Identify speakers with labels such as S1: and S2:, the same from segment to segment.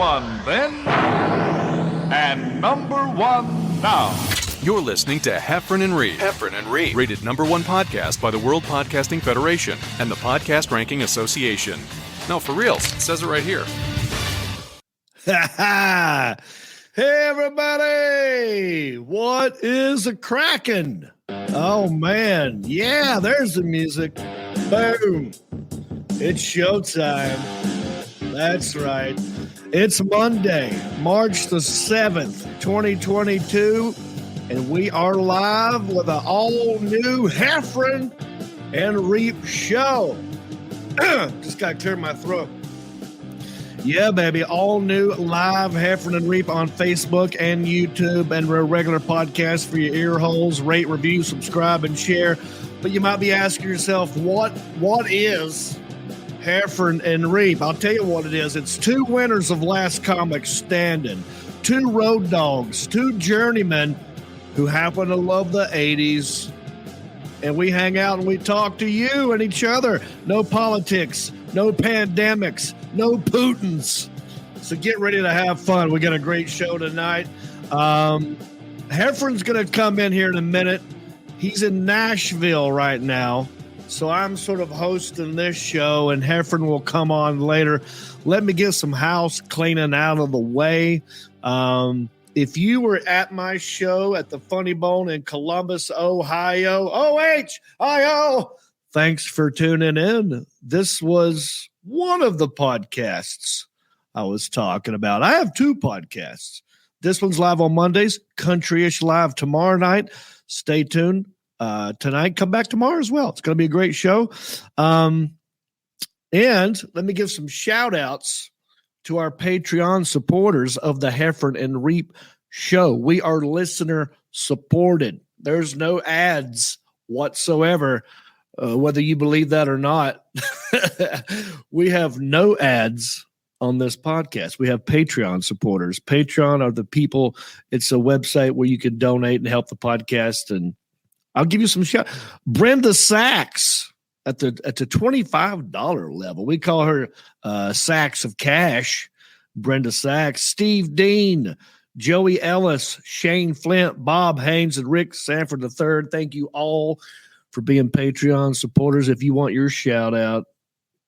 S1: one then, and number one now.
S2: You're listening to Heffron and Reep. Heffron and Reep. Rated #1 podcast by the World Podcasting Federation and the Podcast Ranking Association. No, for real. It says it right here.
S3: Hey, everybody. What is a crackin'? Oh, man. Yeah, there's the music. Boom. It's showtime. That's right. It's Monday, March the 7th, 2022. And we are live with an all-new Heffron and Reep show. Just got to clear my throat. Yeah, baby, all new live Heffron and Reep on Facebook and YouTube and a regular podcast for your ear holes. Rate, review, subscribe, and share. But you might be asking yourself, what is Heffron and Reep? I'll tell you what it is. It's two winners of Last Comic Standing, two road dogs, two journeymen who happen to love the 80s, and we hang out and we talk to you and each other. No politics, no pandemics, no Putins. So get ready to have fun. We got a great show tonight. Heffron's going to come in here in a minute. He's in Nashville right now, so I'm sort of hosting this show, and Heffron will come on later. Let me get some house cleaning out of the way. If you were at my show at the Funny Bone in Columbus, Ohio, OHIO, thanks for tuning in. This was one of the podcasts I was talking about. I have two podcasts. This one's live on Mondays, Countryish live tomorrow night. Stay tuned. Tonight, come back tomorrow as well. It's going to be a great show. And let me give some shout outs to our Patreon supporters of the Heffron and Reep show. We are listener supported. There's no ads whatsoever, whether you believe that or not. We have no ads on this podcast. We have Patreon supporters. Patreon are the people. It's a website where you can donate and help the podcast. And I'll give you some shout. Brenda Sachs at the $25 level. We call her Sacks of Cash. Brenda Sachs, Steve Dean, Joey Ellis, Shane Flint, Bob Haynes, and Rick Sanford III. Thank you all for being Patreon supporters. If you want your shout out,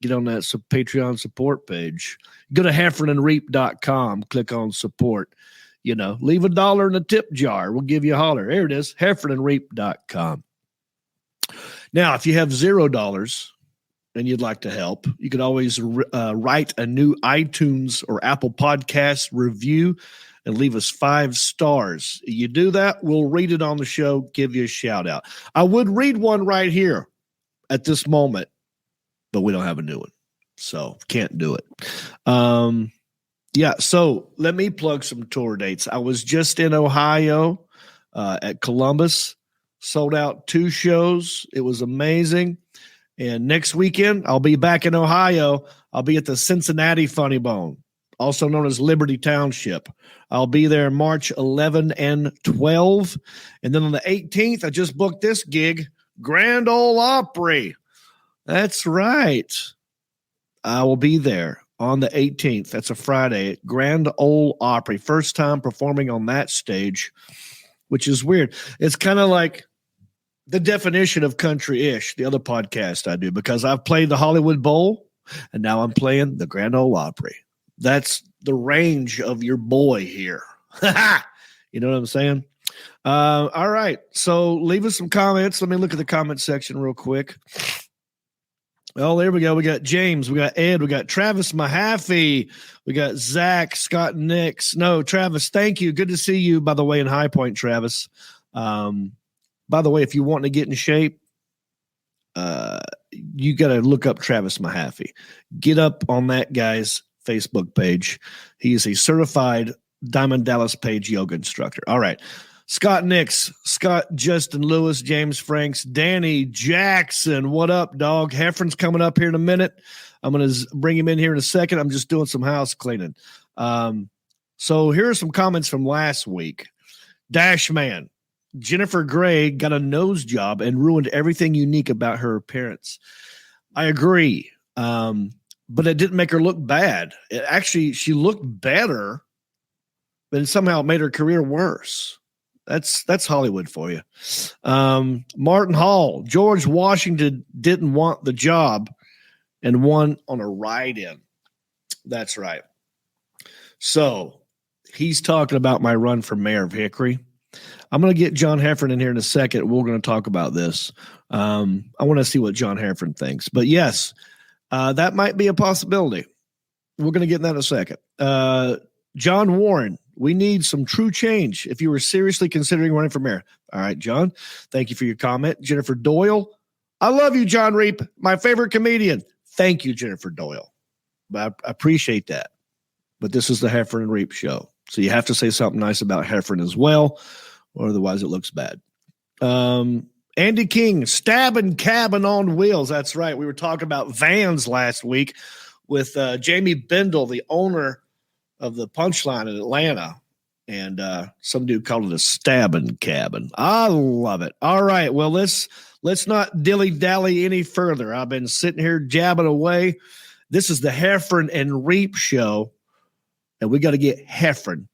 S3: get on that Patreon support page. Go to heffronandreep.com, click on support. You know, leave $1 in the tip jar. We'll give you a holler. There it is, heffronandreep.com. Now, if you have $0 and you'd like to help, you could always write a new iTunes or Apple Podcast review and leave us 5 stars. You do that, we'll read it on the show, give you a shout out. I would read one right here at this moment, but we don't have a new one, so can't do it. So let me plug some tour dates. I was just in Ohio at Columbus. Sold out 2 shows. It was amazing. And next weekend, I'll be back in Ohio. I'll be at the Cincinnati Funny Bone, also known as Liberty Township. I'll be there March 11 and 12. And then on the 18th, I just booked this gig, Grand Ole Opry. That's right. I will be there on the 18th. That's a Friday. Grand Ole Opry. First time performing on that stage, which is weird. It's kind of like the definition of country-ish, the other podcast I do, because I've played the Hollywood Bowl, and now I'm playing the Grand Ole Opry. That's the range of your boy here. You know what I'm saying? All right, so leave us some comments. Let me look at the comment section real quick. Oh, there we go. We got James. We got Ed. We got Travis Mahaffey. We got Zach, Scott Nix. No, Travis, thank you. Good to see you, by the way, in High Point, Travis. By the way, if you want to get in shape, you got to look up Travis Mahaffey. Get up on that guy's Facebook page. He is a certified Diamond Dallas Page yoga instructor. All right. Scott Nix, Scott Justin Lewis, James Franks, Danny Jackson. What up, dog? Heffron's coming up here in a minute. I'm going to bring him in here in a second. I'm just doing some house cleaning. So here are some comments from last week. Dashman, Jennifer Gray got a nose job and ruined everything unique about her appearance. I agree. but it didn't make her look bad. She looked better, but it somehow made her career worse. That's Hollywood for you. Martin Hall, George Washington didn't want the job and won on a write-in. That's right. So he's talking about my run for mayor of Hickory. I'm going to get John Heffron in here in a second. We're going to talk about this. I want to see what John Heffron thinks. But yes, that might be a possibility. We're going to get in that in a second. John Warren, we need some true change if you were seriously considering running for mayor. All right, John, thank you for your comment. Jennifer Doyle, I love you, John Reep, my favorite comedian. Thank you, Jennifer Doyle. I appreciate that. But this is the Heffron and Reep show. So you have to say something nice about Heffron as well, or otherwise it looks bad. Andy King, stabbing cabin on wheels. That's right. We were talking about vans last week with Jamie Bindle, the owner of the Punchline in Atlanta. And some dude called it a stabbing cabin. I love it. All right. Well, let's not dilly-dally any further. I've been sitting here jabbing away. This is the Heffron and Reep show, and we got to get Heffron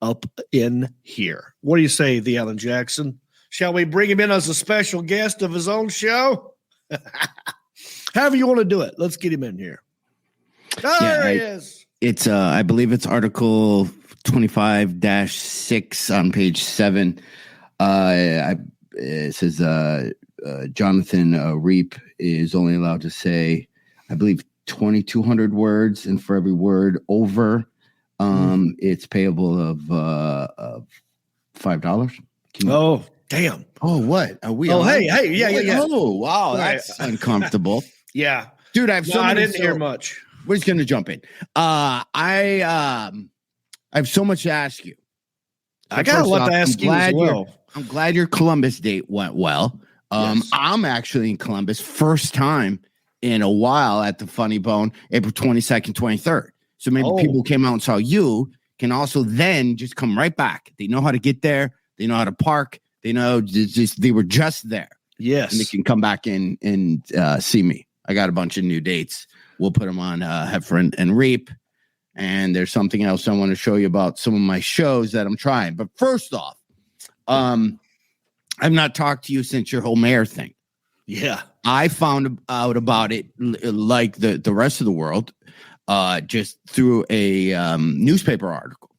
S3: up in here. What do you say, the Alan Jackson? Shall we bring him in as a special guest of his own show? However you want to do it. Let's get him in here. There he is.
S4: It's I believe it's Article 25-6 on page 7. It says Jonathan Reep is only allowed to say, I believe, 2,200 words, and for every word over, it's payable of $5.
S3: Oh, damn.
S4: Oh, what are we?
S3: Oh, hey, yeah.
S4: Oh, wow,
S3: Right.
S4: that's uncomfortable.
S3: Yeah,
S4: Dude, I have so
S3: I
S4: many.
S3: didn't hear much.
S4: We're just gonna jump in. I have so much to ask you.
S3: I got a lot to ask you as well.
S4: I'm glad your Columbus date went well.
S3: Yes.
S4: I'm actually in Columbus, first time in a while at the Funny Bone, April 22nd, 23rd. So maybe people who came out and saw you can also then just come right back. They know how to get there. They know how to park. They know they were just there.
S3: Yes.
S4: And they can come back and see me. I got a bunch of new dates. We'll put them on Heffron and Reep. And there's something else I want to show you about some of my shows that I'm trying. But first off, I've not talked to you since your whole mayor thing.
S3: Yeah.
S4: I found out about it like the rest of the world, just through a newspaper article.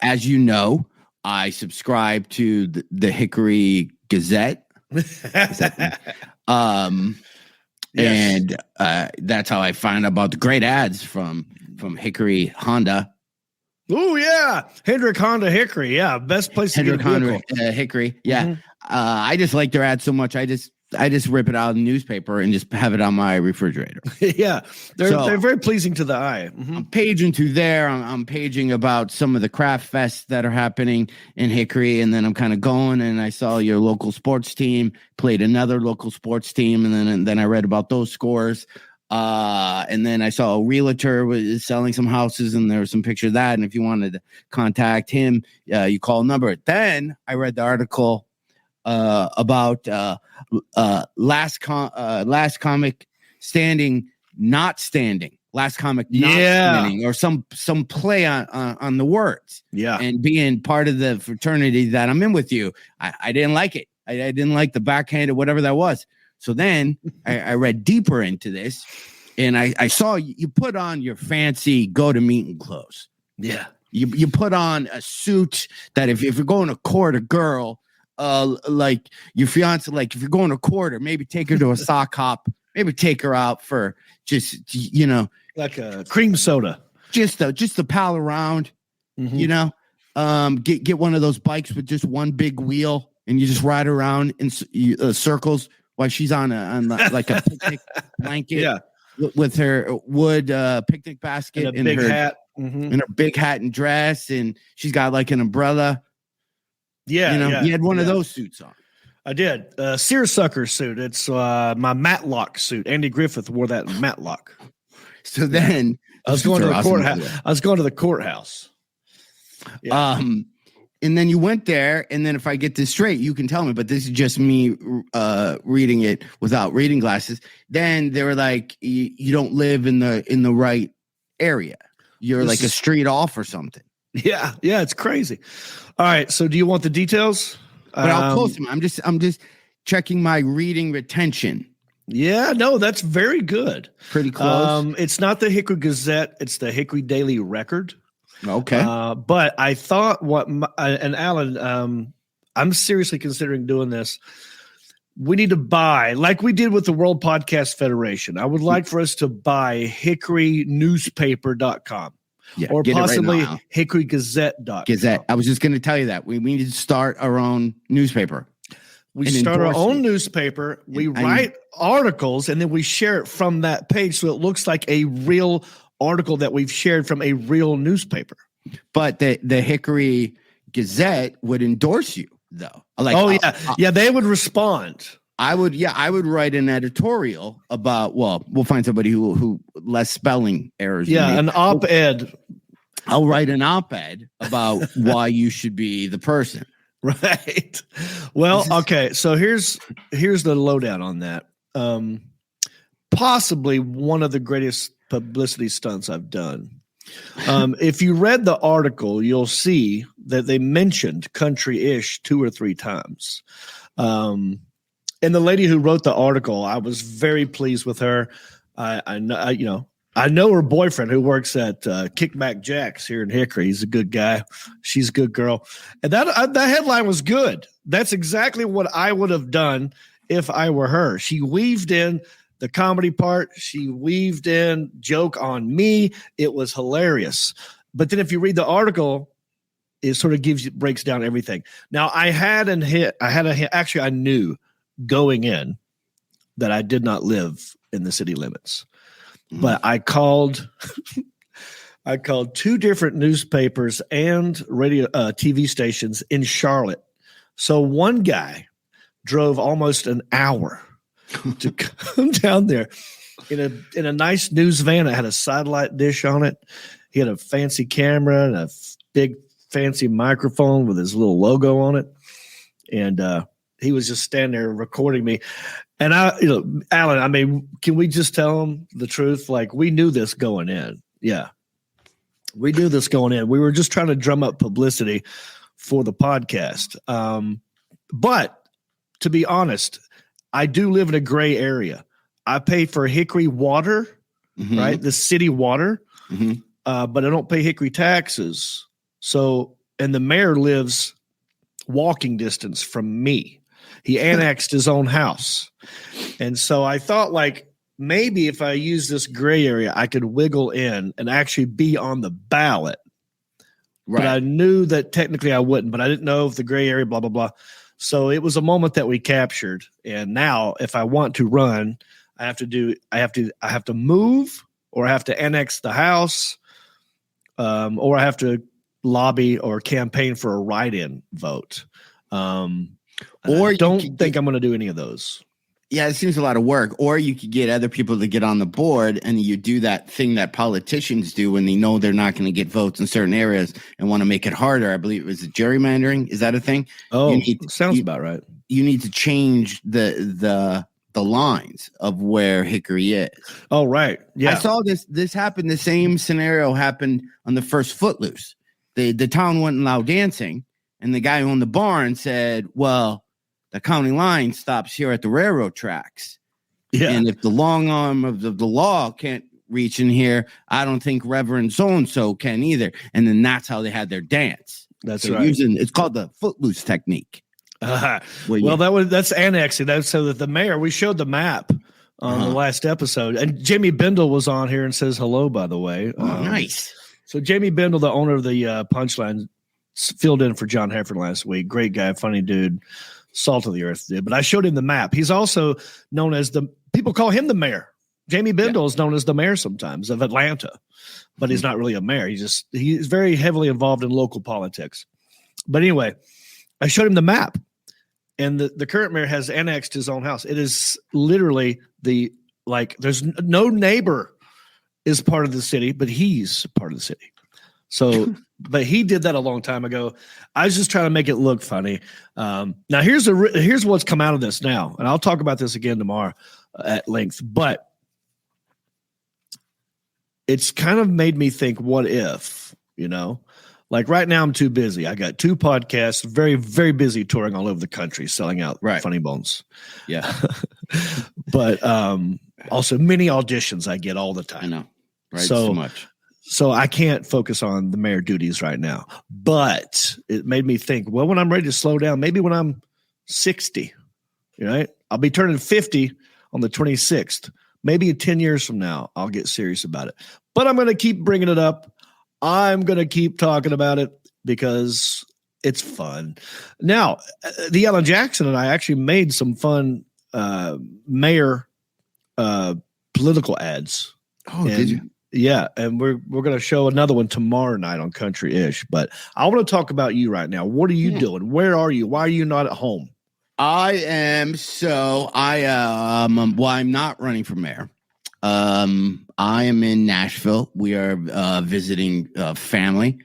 S4: As you know, I subscribe to the Hickory Gazette. And that's how I found out about the great ads from Hickory Honda.
S3: Oh yeah, Hendrick Honda Hickory. Yeah, best place to
S4: Hendrick
S3: get a vehicle.
S4: Honda Hickory. Yeah,
S3: Mhm.
S4: I just like their ads so much. I just rip it out of the newspaper and just have it on my refrigerator.
S3: Yeah, they're very pleasing to the eye. Mhm.
S4: I'm paging through there. I'm paging about some of the craft fests that are happening in Hickory, and then I'm kind of going, and I saw your local sports team played another local sports team, and then I read about those scores. And then I saw a realtor was selling some houses, and there was some picture of that. And if you wanted to contact him, you call a number. Then I read the article about last comic standing, not standing. Last comic not standing, or some play on the words.
S3: Yeah,
S4: and being part of the fraternity that I'm in with you, I didn't like it. I didn't like the backhanded whatever that was. So then I read deeper into this, and I saw you put on your fancy go-to-meeting clothes.
S3: Yeah.
S4: You put on a suit that if you're going to court a girl, like your fiance, like if you're going to court her, maybe take her to a sock hop, maybe take her out for just,
S3: like a cream soda.
S4: Just to pal around, get one of those bikes with just one big wheel, and you just ride around in circles while she's on like a picnic blanket, with her wood picnic basket
S3: and a big hat,
S4: and her big hat and dress, and she's got like an umbrella.
S3: Yeah,
S4: you had one of those suits on.
S3: I did. Seersucker suit. It's my Matlock suit. Andy Griffith wore that in Matlock.
S4: So then
S3: I was going to the courthouse. I was going to the courthouse. Yeah.
S4: And then you went there, and then if I get this straight, you can tell me, but this is just me reading it without reading glasses. Then they were like, you don't live in the right area. You're like a street off or something.
S3: Yeah, it's crazy. All right, so do you want the details?
S4: But I'll close them. I'm just checking my reading retention.
S3: Yeah, no, that's very good.
S4: Pretty close.
S3: It's not the Hickory Gazette; it's the Hickory Daily Record.
S4: Okay.
S3: But I thought and Alan, I'm seriously considering doing this. We need to buy, like we did with the World Podcast Federation. I would like for us to buy hickorynewspaper.com or possibly hickorygazette.com.
S4: Gazette. I was just going to tell you that. We need to start our own newspaper.
S3: We start our own newspaper. We write articles, and then we share it from that page so it looks like a real article that we've shared from a real newspaper.
S4: But the Hickory Gazette would endorse you, though.
S3: They would respond.
S4: I would write an editorial about, we'll find somebody who less spelling errors.
S3: Yeah, an op-ed.
S4: I'll write an op-ed about why you should be the person.
S3: Right. Well, okay. So here's the lowdown on that. Possibly one of the greatest publicity stunts I've done. If you read the article, you'll see that they mentioned country-ish 2 or 3 times. And the lady who wrote the article, I was very pleased with her. I know her boyfriend who works at Kickback Jack's here in Hickory. He's a good guy. She's a good girl. And that headline was good. That's exactly what I would have done if I were her. She weaved in the comedy part. She weaved in joke on me. It was hilarious. But then if you read the article, it sort of breaks down everything. Now I knew going in that I did not live in the city limits, but I called 2 different newspapers and radio, TV stations in Charlotte. So one guy drove almost an hour to come down there in a nice news van that had a satellite dish on it. He had a fancy camera and a big fancy microphone with his little logo on it. And he was just standing there recording me. And Alan, can we just tell him the truth? Like, we knew this going in. Yeah. We knew this going in. We were just trying to drum up publicity for the podcast. But to be honest, I do live in a gray area. I pay for Hickory water, right? The city water, but I don't pay Hickory taxes. So, and the mayor lives walking distance from me. He annexed his own house. And so I thought, like, maybe if I use this gray area, I could wiggle in and actually be on the ballot. Right. But I knew that technically I wouldn't, but I didn't know if the gray area, blah, blah, blah. So it was a moment that we captured. And now if I want to run, I have to move, or I have to annex the house, or I have to lobby or campaign for a write-in vote. Or I don't think I'm going to do any of those.
S4: Yeah, it seems a lot of work. Or you could get other people to get on the board, and you do that thing that politicians do when they know they're not going to get votes in certain areas and want to make it harder. I believe it was gerrymandering. Is that a thing?
S3: Oh, sounds about right.
S4: You need to change the lines of where Hickory is.
S3: Oh, right. Yeah.
S4: I saw this happen. The same scenario happened on the first Footloose. The town wouldn't allow dancing, and the guy who owned the barn said, well, the county line stops here at the railroad tracks. Yeah. And if the long arm of the law can't reach in here, I don't think Reverend so-and-so can either. And then that's how they had their dance.
S3: That's right.
S4: It's called the Footloose technique.
S3: That's annexing. That's so that the mayor, we showed the map on the last episode, and Jamie Bindle was on here and says hello, by the way.
S4: Nice.
S3: So Jamie Bindle, the owner of the Punchline, filled in for John Heffron last week. Great guy, funny dude, salt of the earth dude. But I showed him the map. He's also known as people call him the mayor. Jamie Bindle is known as the mayor sometimes of Atlanta, but he's not really a mayor. He's very heavily involved in local politics. But anyway, I showed him the map, and the current mayor has annexed his own house. It is literally there's no neighbor is part of the city, but he's part of the city. So, but he did that a long time ago. I was just trying to make it look funny. Now here's what's come out of this now, and I'll talk about this again tomorrow at length. But it's kind of made me think, what if, like right now I'm too busy. I got 2 podcasts, very, very busy touring all over the country, selling out Funny Bones.
S4: Yeah.
S3: But also many auditions I get all the time.
S4: I know. Right. So much.
S3: So I can't focus on the mayor duties right now. But it made me think, well, when I'm ready to slow down, maybe when I'm 60, right? I'll be turning 50 on the 26th. Maybe 10 years from now, I'll get serious about it. But I'm going to keep bringing it up. I'm going to keep talking about it because it's fun. Now, the Ellen Jackson and I actually made some fun mayor political ads.
S4: Oh, did you?
S3: Yeah, and we're going to show another one tomorrow night on Country-ish. But I want to talk about you right now. What are you doing? Where are you? Why are you not at home?
S4: I'm not running for mayor. I am in Nashville. We are visiting family.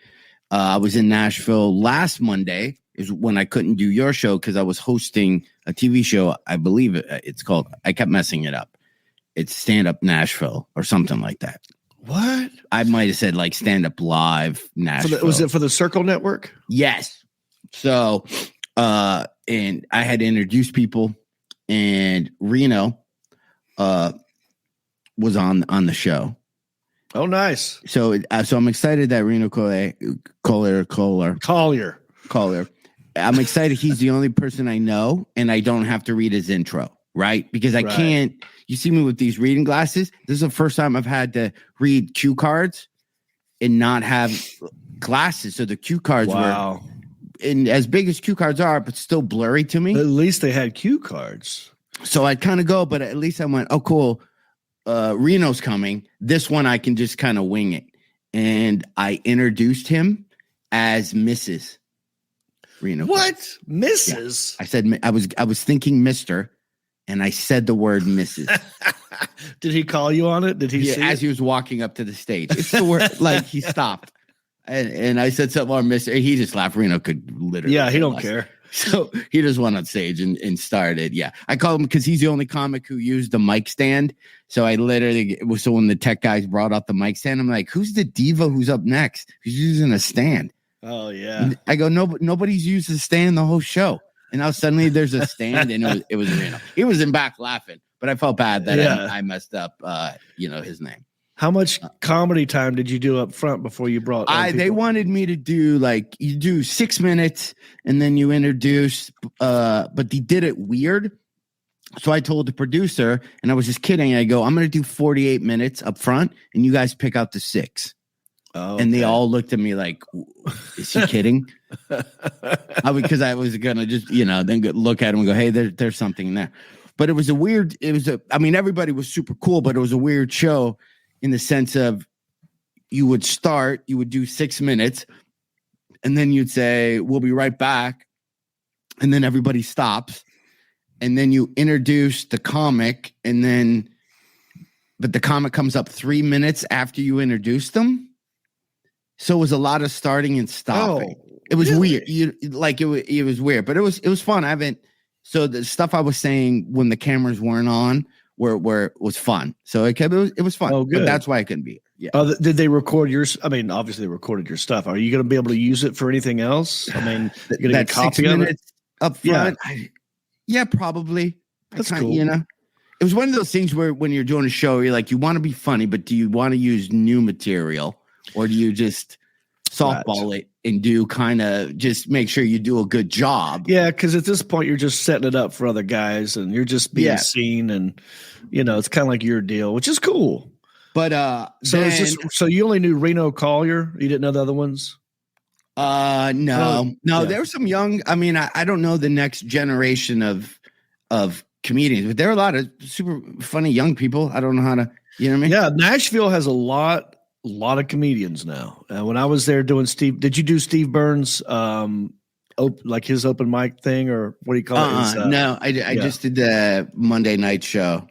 S4: I was in Nashville last Monday is when I couldn't do your show because I was hosting a TV show. I believe it's called, I kept messing it up. It's Stand Up Nashville or something like that.
S3: What?
S4: I might have said like Stand Up Live Nashville.
S3: Was it for the Circle Network?
S4: Yes. So, and I had to introduce people, and Reno was on the show.
S3: Oh, nice.
S4: So I'm excited that Reno Collier. I'm excited. He's the only person I know, and I don't have to read his intro, right? Because I can't. You see me with these reading glasses. This is the first time I've had to read cue cards and not have glasses. So the cue cards were, and as big as cue cards are, but still blurry to me.
S3: At least they had cue cards.
S4: So I'd kind of go, but at least I went, oh, cool. Reno's coming. This one I can just kind of wing it. And I introduced him as Mrs. Reno.
S3: What? Mrs.?
S4: Yeah. I said I was thinking Mr. and I said the word Mrs.
S3: Did he call you on it? Did he say
S4: as he was walking up to the stage? It's the word like he stopped. And I said something on Mr. He just laughed. Reno could literally.
S3: Yeah, he don't care.
S4: So he just went on stage and started. Yeah. I call him because he's the only comic who used the mic stand. So I literally, so when the tech guys brought out the mic stand, I'm like, who's the diva who's up next? Who's using a stand?
S3: Oh, yeah.
S4: And I go, nobody's used the stand the whole show. And now suddenly there's a stand and it was Reno. He was in back laughing, but I felt bad that I messed up, his name.
S3: How much comedy time did you do up front before you brought?
S4: They wanted me to do like you do 6 minutes and then you introduce, but they did it weird. So I told the producer, and I was just kidding. I go, I'm going to do 48 minutes up front, and you guys pick out the 6. Oh, and they all looked at me like, is he kidding? Because I was going to just, then look at him and go, hey, there's something there. But it was everybody was super cool, but it was a weird show in the sense of you would do 6 minutes, and then you'd say, we'll be right back. And then everybody stops. And then you introduce the comic, but the comic comes up 3 minutes after you introduce them. So it was a lot of starting and stopping.
S3: Oh,
S4: it was
S3: really?
S4: weird. It was weird, but it was fun. So the stuff I was saying when the cameras weren't on was fun. So it was fun.
S3: Oh, good.
S4: But that's why I couldn't be here. Yeah.
S3: Did they record yours? Obviously they recorded your stuff. Are you going to be able to use it for anything else? You're going to get a copy of it
S4: up front. Yeah, probably.
S3: That's cool.
S4: It was one of those things where when you're doing a show, you're like, you want to be funny, but do you want to use new material, or do you just softball it and do kind of just make sure you do a good job?
S3: Yeah, because at this point you're just setting it up for other guys, and you're just being seen, and it's kind of like your deal, which is cool.
S4: But
S3: so you only knew Reno Collier? You didn't know the other ones?
S4: No. There were some young. I don't know the next generation of comedians, but there are a lot of super funny young people. I don't know how to, you know what I mean?
S3: Yeah, Nashville has a lot of comedians now. When I was there doing did you do Steve Burns, like his open mic thing, or what do you call it?
S4: No, I just did the Monday night show,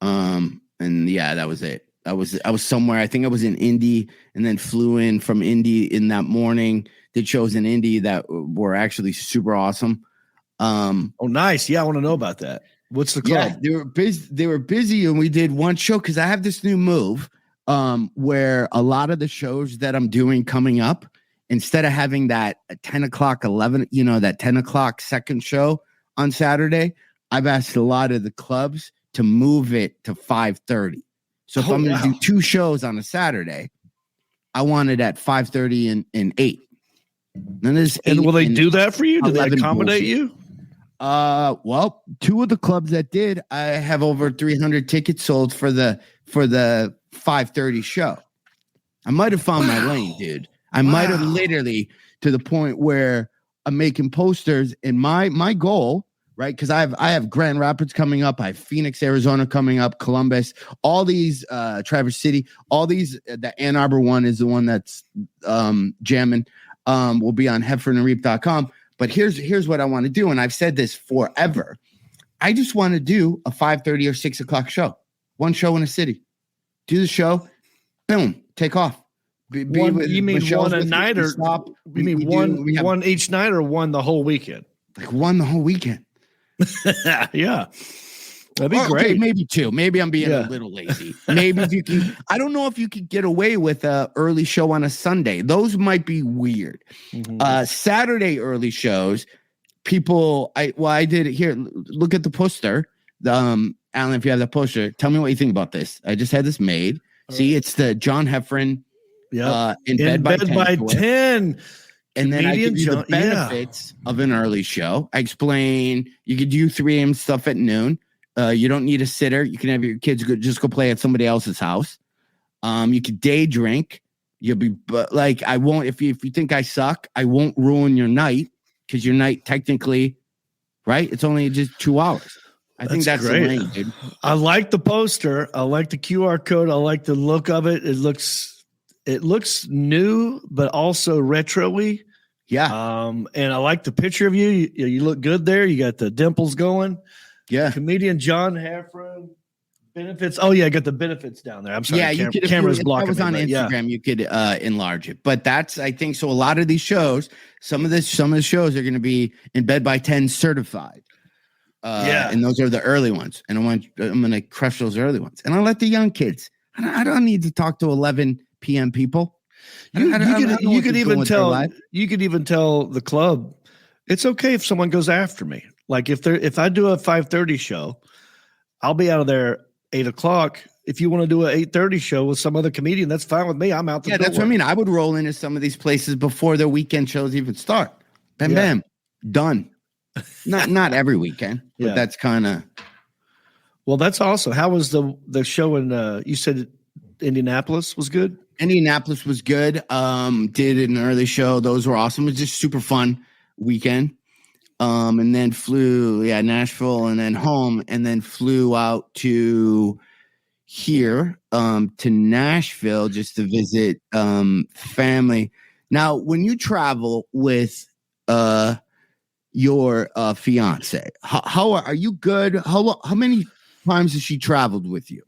S4: and yeah, that was it. I was somewhere. I think I was in Indy, and then flew in from Indy in that morning. Did shows in Indy that were actually super awesome.
S3: Oh, nice. Yeah, I want to know about that. What's the club?
S4: Yeah, they were busy, and we did one show because I have this new move where a lot of the shows that I'm doing coming up, instead of having that 10 o'clock, 11, that 10 o'clock second show on Saturday, I've asked a lot of the clubs to move it to 5:30. So if I'm going to do 2 shows on a Saturday, I want it at 5:30 and 8.
S3: And will they do that for you? Do they accommodate you?
S4: Well, 2 of the clubs that did, I have over 300 tickets sold for the 5:30 show. I might have found my lane, dude. I might have literally, to the point where I'm making posters, and my goal, right? Because I have Grand Rapids coming up, I have Phoenix, Arizona coming up, Columbus, all these, Traverse City, all these. The Ann Arbor one is the one that's jamming. Will be on heffronandreep.com. But here's what I want to do, and I've said this forever. I just want to do a 5:30 or 6 o'clock show, one show in a city. Do the show, boom, take off.
S3: You mean one a night, or
S4: stop?
S3: You mean one each night, or one the whole weekend?
S4: Like one the whole weekend.
S3: Yeah, that'd be great.
S4: Okay, maybe 2. Maybe I'm being a little lazy. Maybe if you can. I don't know if you could get away with a early show on a Sunday. Those might be weird. Mm-hmm. Saturday early shows. People, I did it here. Look at the poster. Alan, if you have the poster, tell me what you think about this. I just had this made. See, it's the John Heffron.
S3: Yeah,
S4: in bed by 10. And then I give you the
S3: John,
S4: benefits of an early show. I explain you could do 3 a.m. stuff at noon. You don't need a sitter. You can have your kids go play at somebody else's house. You could day drink. You'll be like, I won't. If you think I suck, I won't ruin your night, because your night technically, right? It's only just 2 hours. I think that's great. The lane, dude.
S3: I like the poster. I like the QR code. I like the look of it. It looks new, but also retro-y.
S4: Yeah.
S3: And I like the picture of you. You look good there. You got the dimples going.
S4: Yeah.
S3: Comedian John Heffron. Benefits. Oh, yeah, I got the benefits down there. I'm sorry.
S4: Yeah, you could.
S3: Camera's blocking.
S4: If that was on Instagram, you could enlarge it. But that's, I think, so. A lot of these shows, some of the shows are going to be in bed by 10 certified. And those are the early ones. And I'm going to crush those early ones. And I'll let the young kids. I don't need to talk to 11 p.m. people. You could even tell the club it's okay if someone goes after me. Like if I do a 5:30 show, I'll be out of there 8 o'clock. If you want to do an 8:30 show with some other comedian, that's fine with me. I'm out the door. That's what I mean. I would roll into some of these places before their weekend shows even start. Bam, bam, done. Not every weekend, but that's kind of.
S3: Well, that's awesome. How was the show in? You said Indianapolis was good.
S4: Indianapolis was good. Did an early show. Those were awesome. It was just super fun weekend. And then flew, Nashville, and then home, and then flew out to here, to Nashville just to visit family. Now, when you travel with your fiance, how are you good? How many times has she traveled with you?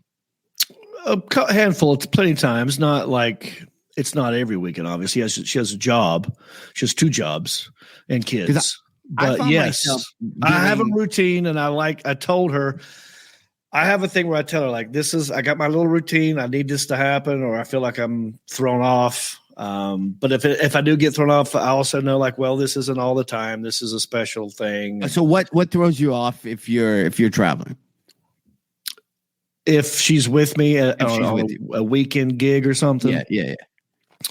S3: A handful. It's plenty of times. Not like it's not every weekend. Obviously, she has a job. She has 2 jobs and kids. But yes, I have a routine, and I told her, I have a thing where I tell her, like, I got my little routine. I need this to happen, or I feel like I'm thrown off. But if I do get thrown off, I also know, like, well, this isn't all the time. This is a special thing.
S4: So what throws you off if you're traveling?
S3: If she's with me at a weekend gig or something.
S4: Yeah.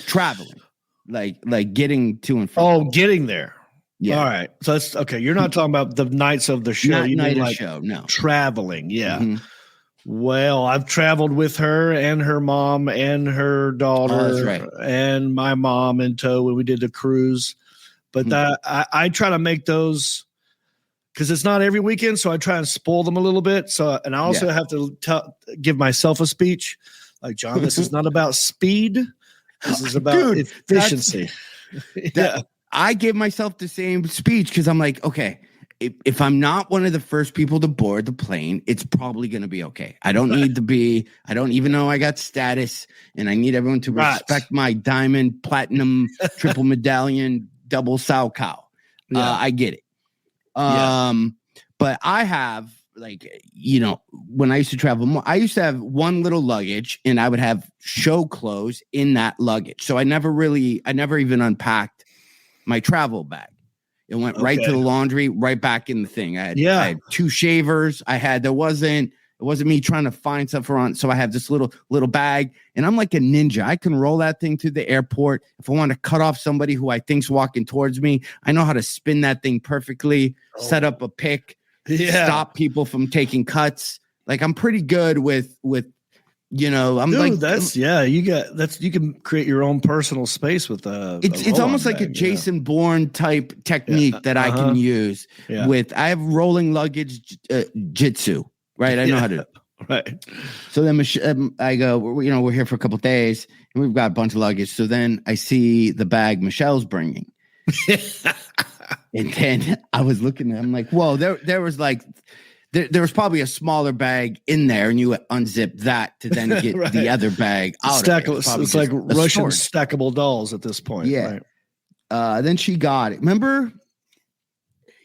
S4: Traveling, like getting to and from.
S3: Oh, getting there.
S4: Yeah.
S3: All right. So that's okay. You're not talking about the nights of the show.
S4: Not
S3: you
S4: night
S3: mean
S4: of
S3: like
S4: show. No.
S3: Traveling. Yeah.
S4: Mm-hmm.
S3: Well, I've traveled with her and her mom and her daughter and my mom in tow when we did the cruise. But I try to make those, because it's not every weekend, so I try and spoil them a little bit. So, and I also have to give myself a speech, like, John, this is not about speed. This is about efficiency.
S4: I give myself the same speech, because I'm like, okay, if I'm not one of the first people to board the plane, it's probably going to be okay. I don't need to be. I don't even know I got status, and I need everyone to respect my diamond, platinum, triple medallion, double sow cow. I get it. But I have, like, when I used to travel more, I used to have one little luggage, and I would have show clothes in that luggage. So I never even unpacked my travel bag. It went right to the laundry, right back in the thing. I had 2 shavers. It wasn't me trying to find stuff around. So I have this little bag, and I'm like a ninja. I can roll that thing to the airport. If I want to cut off somebody who I think's walking towards me, I know how to spin that thing perfectly, set up a pick, stop people from taking cuts. Like, I'm pretty good with I'm
S3: Dude,
S4: like,
S3: you can create your own personal space with
S4: it's almost like a Jason Bourne type technique that I can use with. I have rolling luggage jitsu, right? I know how to.
S3: Right.
S4: So then I go, we're here for a couple of days, and we've got a bunch of luggage. So then I see the bag Michelle's bringing, and then I was looking at. I'm like, whoa, there was like. There was probably a smaller bag in there, and you unzip that to then get the other bag out.
S3: It's like Russian stackable dolls at this point.
S4: Yeah. Right. Then she got it. Remember,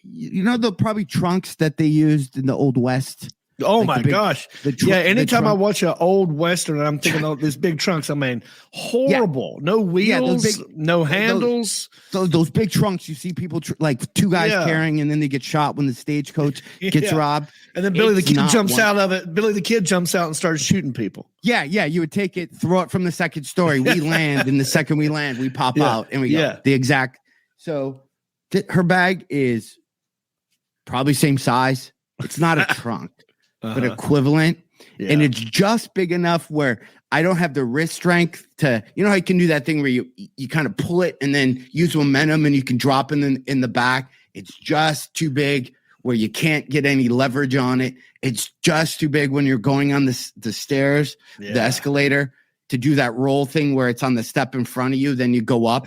S4: the probably trunks that they used in the Old West.
S3: Oh, like my gosh. Anytime I watch an old Western and I'm thinking of these big trunks, I mean, horrible. Yeah. No wheels, no handles.
S4: Those big trunks you see people like 2 guys carrying, and then they get shot when the stagecoach gets robbed.
S3: And then Billy the Kid jumps out of it. Billy the Kid jumps out and starts shooting people.
S4: Yeah. You would take it, throw it from the second story. We land, and the second we land, we pop out, and we go. The exact. So her bag is probably same size. It's not a trunk. But equivalent, and it's just big enough where I don't have the wrist strength to, how you can do that thing where you kind of pull it and then use momentum, and you can drop in the back. It's just too big where you can't get any leverage on it. It's just too big when you're going on the stairs, the escalator, to do that roll thing where it's on the step in front of you, then you go up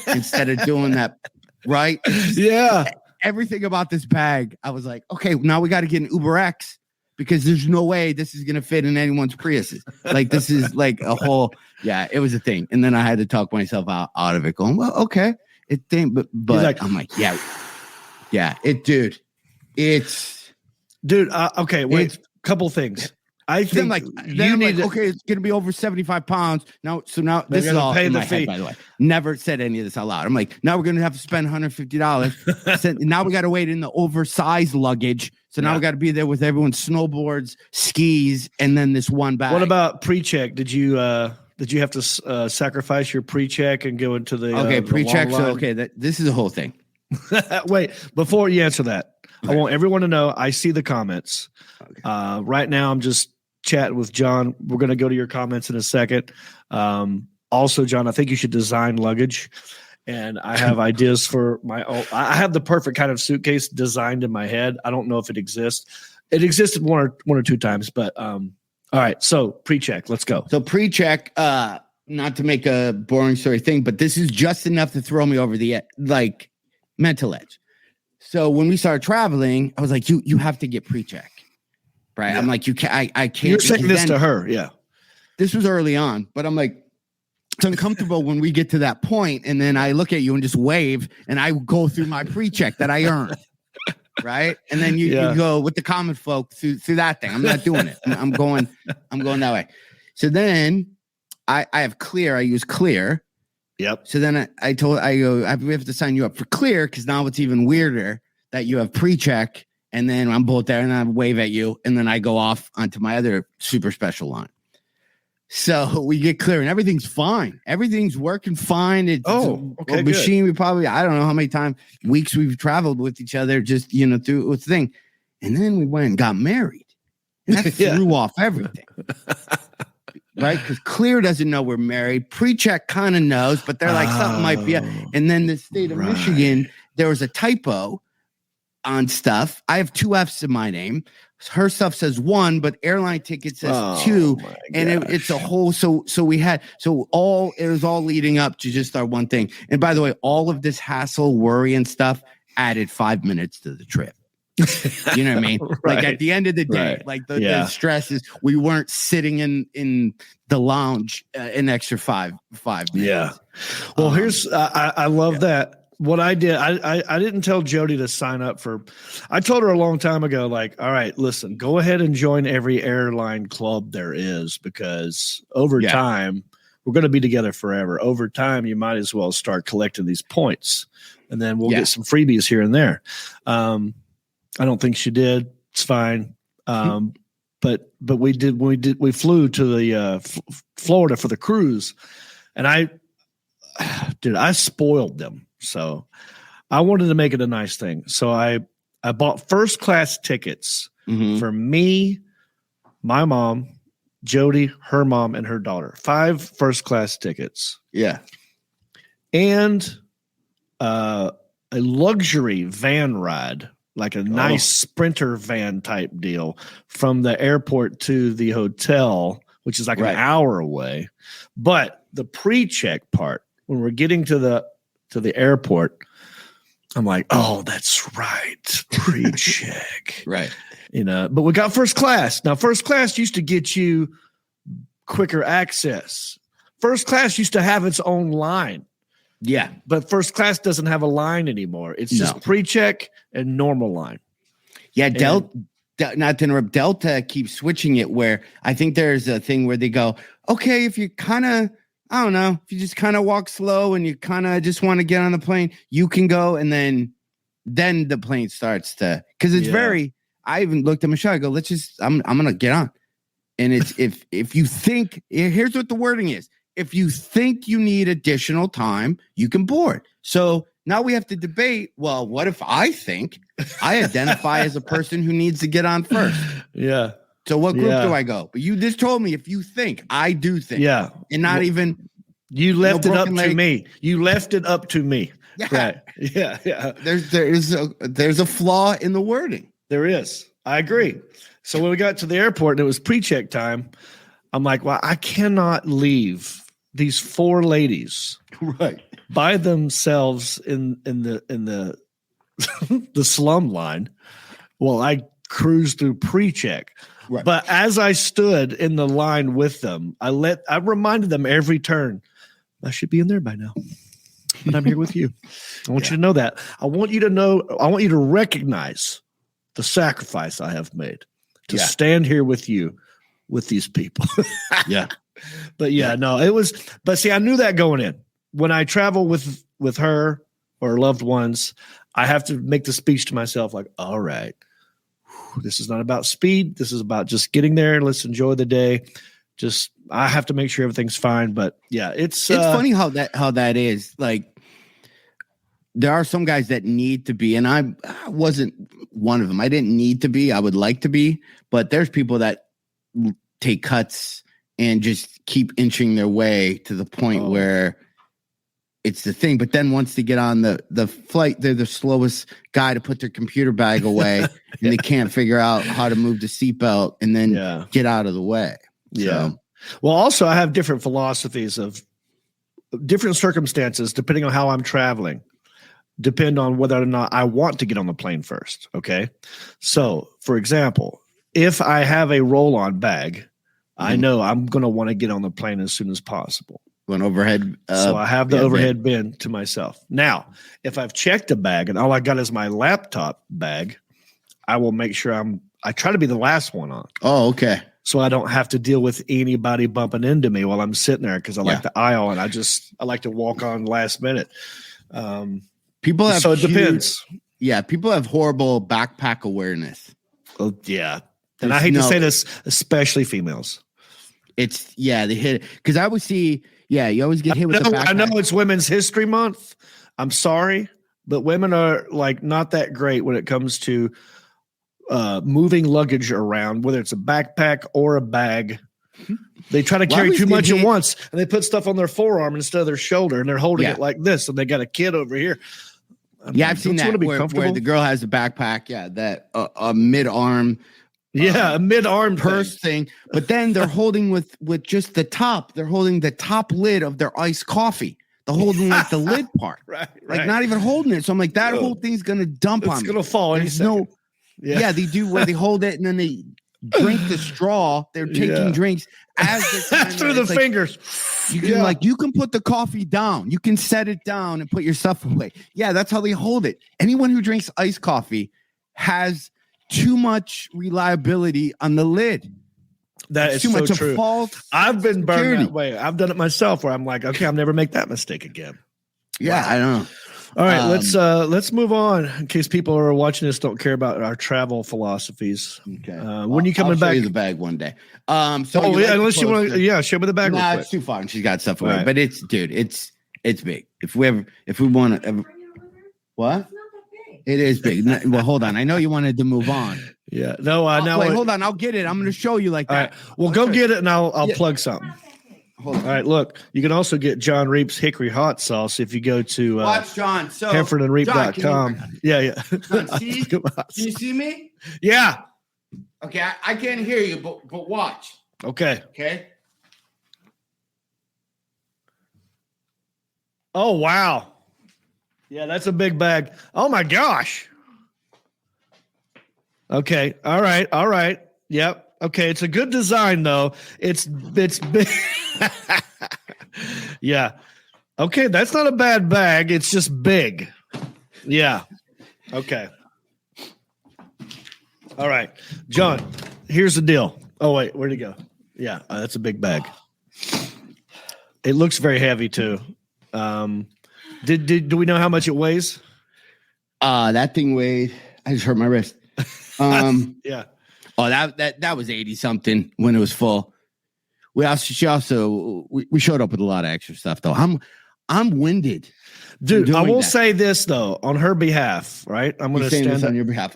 S4: instead of doing that, right?
S3: Yeah.
S4: Everything about this bag, I was like, okay, now we got to get an Uber X. Because there's no way this is going to fit in anyone's Priuses. Like, this is like a whole, it was a thing. And then I had to talk myself out of it, going, well, okay. But like, I'm like,
S3: dude, okay, wait, couple things. I think
S4: you need okay, it's going to be over 75 pounds. Now this is all in my head, by the way. Never said any of this out loud. I'm like, now we're going to have to spend $150. Now we got to wait in the oversized luggage. So now we got to be there with everyone's snowboards, skis, and then this one bag.
S3: What about pre-check? Did you have to sacrifice your pre-check and go into the
S4: pre-check?
S3: The
S4: this is a whole thing.
S3: Wait, before you answer that, I want everyone to know I see the comments. Okay. Right now, I'm just chatting with John. We're going to go to your comments in a second. Also, John, I think you should design luggage. And I have ideas for my own. I have the perfect kind of suitcase designed in my head. I don't know if it exists. It existed one or 2 times, but all right. So pre-check, let's go.
S4: So pre-check, not to make a boring story thing, but this is just enough to throw me over the mental edge. So when we started traveling, I was like, you have to get pre-check, right? Yeah. I'm like, I can't.
S3: You're saying this to her, yeah.
S4: This was early on, but I'm like, it's uncomfortable when we get to that point, and then I look at you and just wave, and I go through my pre-check that I earned, right? And then you go with the common folk through that thing. I'm not doing it. I'm going that way. So then I have Clear. I use Clear.
S3: Yep.
S4: So then I go, we have to sign you up for Clear, because now it's even weirder that you have pre-check, and then I'm both there, and I wave at you, and then I go off onto my other super special line. So we get Clear, and everything's fine. Everything's working fine. It's a machine. Good. We probably, I don't know how many weeks we've traveled with each other, just, through the thing. And then we went and got married. And that threw off everything. Right? Because Clear doesn't know we're married. Pre-check kind of knows, but they're like, something might be. And then the state of Michigan, there was a typo on stuff. I have 2 F's in my name. Her stuff says 1, but airline ticket says 2, and it's a whole. So it was all leading up to just our one thing. And by the way, all of this hassle, worry, and stuff added 5 minutes to the trip. You know what I mean?
S3: Right.
S4: Like at the end of the day,
S3: Right.
S4: like the stress is we weren't sitting in the lounge an extra five minutes.
S3: Yeah. Well, I love that. What I did, I didn't tell Jody to sign up for. I told her a long time ago, like, all right, listen, go ahead and join every airline club there is, because over time we're going to be together forever. Over time, you might as well start collecting these points, and then we'll get some freebies here and there. I don't think she did. It's fine. But we did. We flew to the Florida for the cruise, and I spoiled them. So I wanted to make it a nice thing. So I bought first class tickets for me, my mom, Jody, her mom, and her daughter. 5 first class tickets.
S4: Yeah.
S3: And a luxury van ride, like a nice Sprinter van type deal from the airport to the hotel, which is like an hour away. But the pre-check part, when we're getting to the airport, I'm like, oh, that's right. Pre-check.
S4: Right.
S3: But we got first class. Now, first class used to get you quicker access. First class used to have its own line.
S4: Yeah.
S3: But first class doesn't have a line anymore. It's just pre-check and normal line.
S4: Yeah. Not to interrupt, Delta keeps switching it where I think there's a thing where they go, okay, if you kind of, I don't know, if you just kind of walk slow and you kind of just want to get on the plane, you can go. And then the plane starts to, because it's I even looked at Michelle, I go, I'm going to get on. And it's, if you think, here's what the wording is. If you think you need additional time, you can board. So now we have to debate, well, what if I think I identify as a person who needs to get on first?
S3: Yeah.
S4: So what group do I go? But you just told me if you think, I do think.
S3: Yeah.
S4: And not even.
S3: You left it up to me. You left it up to me.
S4: Yeah.
S3: Right. Yeah. Yeah.
S4: There's a flaw in the wording.
S3: There is. I agree. So when we got to the airport and it was pre-check time, I'm like, well, I cannot leave these 4 ladies by themselves in the the slum line while I cruise through pre-check. Right. But as I stood in the line with them, I reminded them every turn, I should be in there by now, but I'm here with you. I want you to know that. I want you to recognize the sacrifice I have made to stand here with you, with these people.
S4: Yeah.
S3: But no, it was, but see, I knew that going in. When I travel with her or loved ones, I have to make the speech to myself like, all right, this is not about speed. This is about just getting there. Let's enjoy the day. I have to make sure everything's fine. But yeah, it's
S4: funny how that is. Like, there are some guys that need to be, and I wasn't one of them. I didn't need to be. I would like to be, but there's people that take cuts and just keep inching their way to the point where it's the thing. But then once they get on the flight, they're the slowest guy to put their computer bag away and they can't figure out how to move the seatbelt and then get out of the way.
S3: Yeah. So. Well, also I have different philosophies of different circumstances, depending on how I'm traveling, depend on whether or not I want to get on the plane first. Okay. So for example, if I have a roll-on bag, I know I'm going to want to get on the plane as soon as possible.
S4: An overhead.
S3: So I have the overhead bin to myself. Now, if I've checked a bag and all I got is my laptop bag, I will make sure I try to be the last one on.
S4: Oh, okay.
S3: So I don't have to deal with anybody bumping into me while I'm sitting there because I like the aisle and I like to walk on last minute.
S4: People have
S3: so it depends.
S4: Yeah, people have horrible backpack awareness.
S3: Oh, yeah. And I hate to say this, especially females.
S4: It's they hit it. Because I would see, you always get hit with the backpack.
S3: I know it's Women's History Month. I'm sorry, but women are like not that great when it comes to moving luggage around, whether it's a backpack or a bag. They try to carry too much at once, and they put stuff on their forearm instead of their shoulder, and they're holding it like this, and they got a kid over here.
S4: I've seen that where the girl has a backpack, that a mid-arm.
S3: A mid-arm
S4: purse thing, but then they're holding with just the top. They're holding the top lid of their iced coffee. They're holding like the lid part,
S3: right?
S4: Like not even holding it. So I'm like, that whole thing's gonna dump on me.
S3: It's gonna fall.
S4: There's no, Yeah, they do where they hold it and then they drink the straw. They're taking drinks as they're
S3: through the fingers.
S4: You can put the coffee down. You can set it down and put your stuff away. Yeah, that's how they hold it. Anyone who drinks iced coffee has too much reliability on the lid.
S3: That is
S4: too much
S3: true.
S4: False
S3: I've been burned
S4: security.
S3: that way. I've done it myself where I'm like, okay, I'll never make that mistake again.
S4: Yeah, I don't know.
S3: All right, let's move on in case people who are watching this don't care about our travel philosophies.
S4: Okay.
S3: When you coming
S4: I'll show
S3: back?
S4: you the bag one day.
S3: Unless you want to, show me the bag.
S4: Nah, it's too far, and she's got stuff away.
S3: Right.
S4: But it's big. If we want to, what? It is big. Well, hold on. I know you wanted to move on.
S3: Yeah. No.
S4: Hold on. I'll get it. I'm going to show you like that.
S3: All right. Well, go get it, and I'll plug something.
S4: Hold on.
S3: All right. Look, you can also get John Reep's hickory hot sauce if you go to
S4: watch John. So
S3: heffronandreep.com. Yeah.
S4: John, see? Can you see me?
S3: Yeah.
S4: Okay. I can't hear you, but watch.
S3: Okay.
S4: Okay.
S3: Oh wow. Yeah, that's a big bag. Oh my gosh. Okay. All right. Yep. Okay. It's a good design though. It's big. Yeah. Okay. That's not a bad bag. It's just big. Yeah. Okay. All right. John, here's the deal. Oh wait, where'd he go? Yeah. That's a big bag. It looks very heavy too. Do we know how much it weighs?
S4: That thing weighed. I just hurt my wrist.
S3: Yeah.
S4: Oh, that was 80 something when it was full. We showed up with a lot of extra stuff though. I'm winded,
S3: dude. I will say this though on her behalf, right? I'm going to stand
S4: this on your behalf.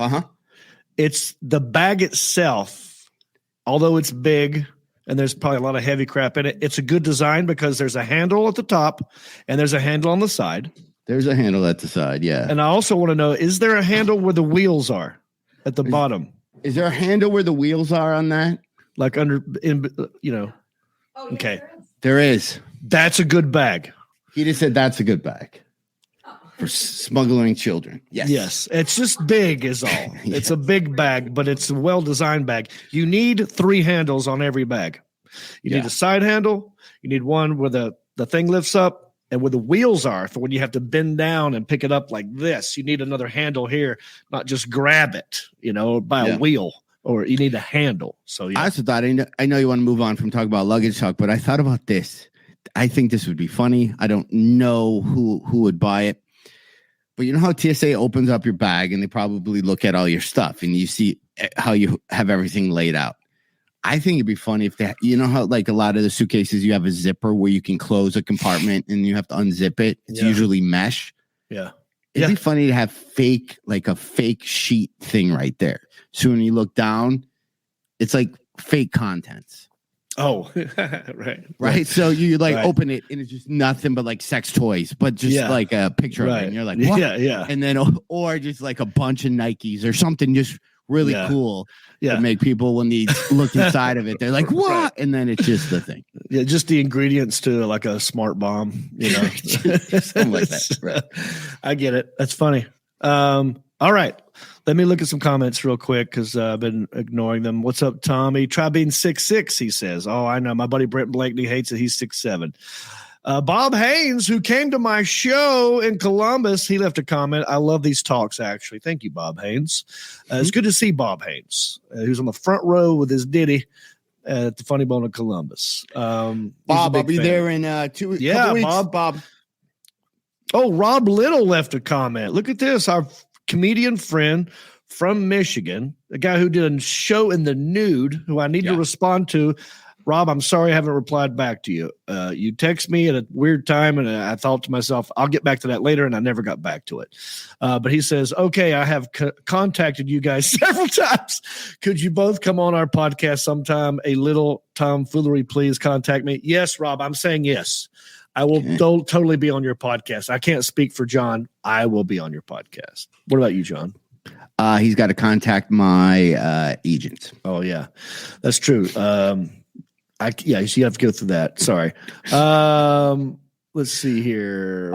S3: It's the bag itself, although it's big. And there's probably a lot of heavy crap in it. It's a good design because there's a handle at the top and there's a handle on the side.
S4: There's a handle at the side, yeah.
S3: And I also want to know, is there a handle where the wheels are at the bottom?
S4: Is there a handle where the wheels are on that?
S3: Like Oh, yeah, okay.
S4: There is.
S3: That's a good bag.
S4: He just said that's a good bag. For smuggling children.
S3: Yes. It's just big is all.
S4: Yeah.
S3: It's a big bag, but it's a well-designed bag. You need 3 handles on every bag. You need a side handle. You need one where the thing lifts up and where the wheels are for when you have to bend down and pick it up like this. You need another handle here, not just grab it, by a wheel, or you need a handle. So yeah.
S4: I also thought, I know you want to move on from talking about luggage talk, but I thought about this. I think this would be funny. I don't know who would buy it. But you know how TSA opens up your bag and they probably look at all your stuff and you see how you have everything laid out. I think it'd be funny if how like a lot of the suitcases, you have a zipper where you can close a compartment and you have to unzip it. It's usually mesh.
S3: Yeah.
S4: It'd be funny to have a fake sheet thing right there. So when you look down, it's like fake contents.
S3: Oh, right.
S4: So you open it and it's just nothing but like sex toys, but just like a picture of it. And you're like, what?
S3: Yeah.
S4: And then, or just like a bunch of Nikes or something just really cool to make people, when they look inside of it, they're like, what? Right. And then it's just the thing.
S3: Yeah. Just the ingredients to like a smart bomb,
S4: Something like that. Right.
S3: I get it. That's funny. All right. Let me look at some comments real quick because I've been ignoring them. What's up, Tommy? Try being 6'6", he says. Oh, I know. My buddy Brent Blakeney hates it. He's 6'7". Bob Haynes, who came to my show in Columbus, he left a comment. I love these talks, actually. Thank you, Bob Haynes. It's good to see Bob Haynes. Who's on the front row with his ditty at the Funny Bone in Columbus.
S4: Bob, I'll be there in 2 weeks.
S3: Yeah,
S4: weeks.
S3: Bob. Oh, Rob Little left a comment. Look at this. Our comedian friend from Michigan, a guy who did a show in the nude, who I need to respond to. Rob, I'm sorry I haven't replied back to you. You text me at a weird time, and I thought to myself, I'll get back to that later, and I never got back to it. But he says, okay, I have contacted you guys several times. Could you both come on our podcast sometime? A little tomfoolery, please contact me. Yes, Rob, I'm saying yes. I will totally be on your podcast. I can't speak for John. I will be on your podcast. What about you, John?
S4: He's got to contact my agent.
S3: Oh, yeah. That's true. You have to go through that. Sorry. Let's see here.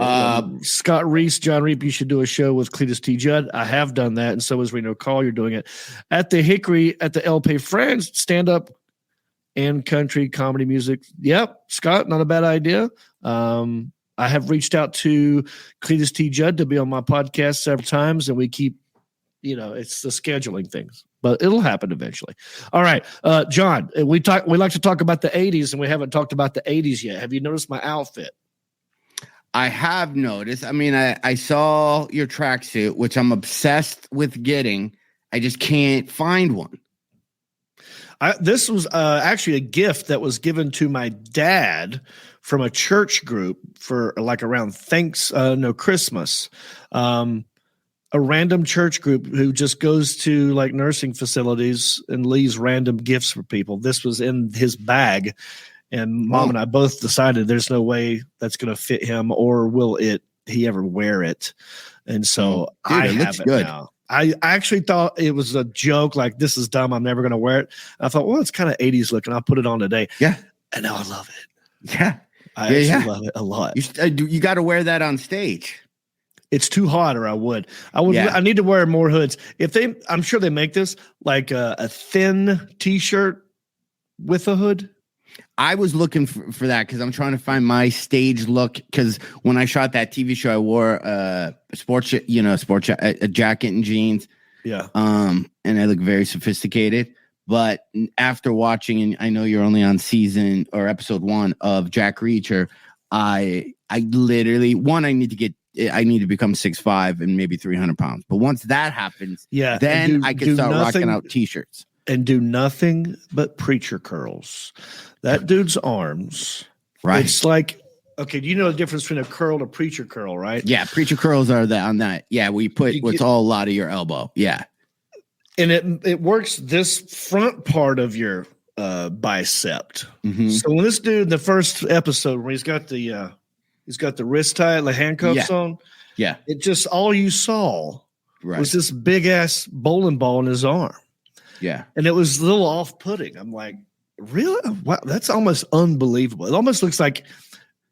S3: Scott Reese, John Reep, you should do a show with Cletus T. Judd. I have done that, and so is Reno Call. You're doing it at the Hickory at the El Friends stand-up and country comedy music. Yep, Scott, not a bad idea. I have reached out to Cletus T. Judd to be on my podcast several times, and we keep, it's the scheduling things, but it'll happen eventually. All right, John, we like to talk about the 80s, and we haven't talked about the 80s yet. Have you noticed my outfit?
S4: I have noticed. I mean, I saw your tracksuit, which I'm obsessed with getting. I just can't find one.
S3: This was actually a gift that was given to my dad from a church group for like around Christmas. A random church group who just goes to like nursing facilities and leaves random gifts for people. This was in his bag. And Mom and I both decided there's no way that's going to fit him, or will he ever wear it? And so I have it now. I actually thought it was a joke, like, this is dumb, I'm never going to wear it. I thought, well, it's kind of 80s looking. I'll put it on today.
S4: Yeah.
S3: And now I love it.
S4: Yeah.
S3: I actually love it a lot.
S4: You got to wear that on stage.
S3: It's too hot, or I would. I need to wear more hoods. I'm sure they make this like a thin T-shirt with a hood.
S4: I was looking for that because I'm trying to find my stage look. Because when I shot that TV show, I wore a jacket and jeans.
S3: Yeah.
S4: And I look very sophisticated. But after watching, and I know you're only on season or episode 1 of Jack Reacher, I literally I need to become 6'5" and maybe 300 pounds. But once that happens, then I can start rocking out T-shirts.
S3: And do nothing but preacher curls. That dude's arms.
S4: Right.
S3: It's like, okay, do you know the difference between a curl and a preacher curl, right?
S4: Yeah, preacher curls are on that. Yeah, we put what's all a lot of your elbow. Yeah.
S3: And it works this front part of your bicep.
S4: Mm-hmm.
S3: So when this dude in the first episode, where he's got the wrist tie, the handcuffs on, it just all you saw was this big ass bowling ball in his arm.
S4: Yeah.
S3: And it was a little off-putting. I'm like, really? Wow, that's almost unbelievable. It almost looks like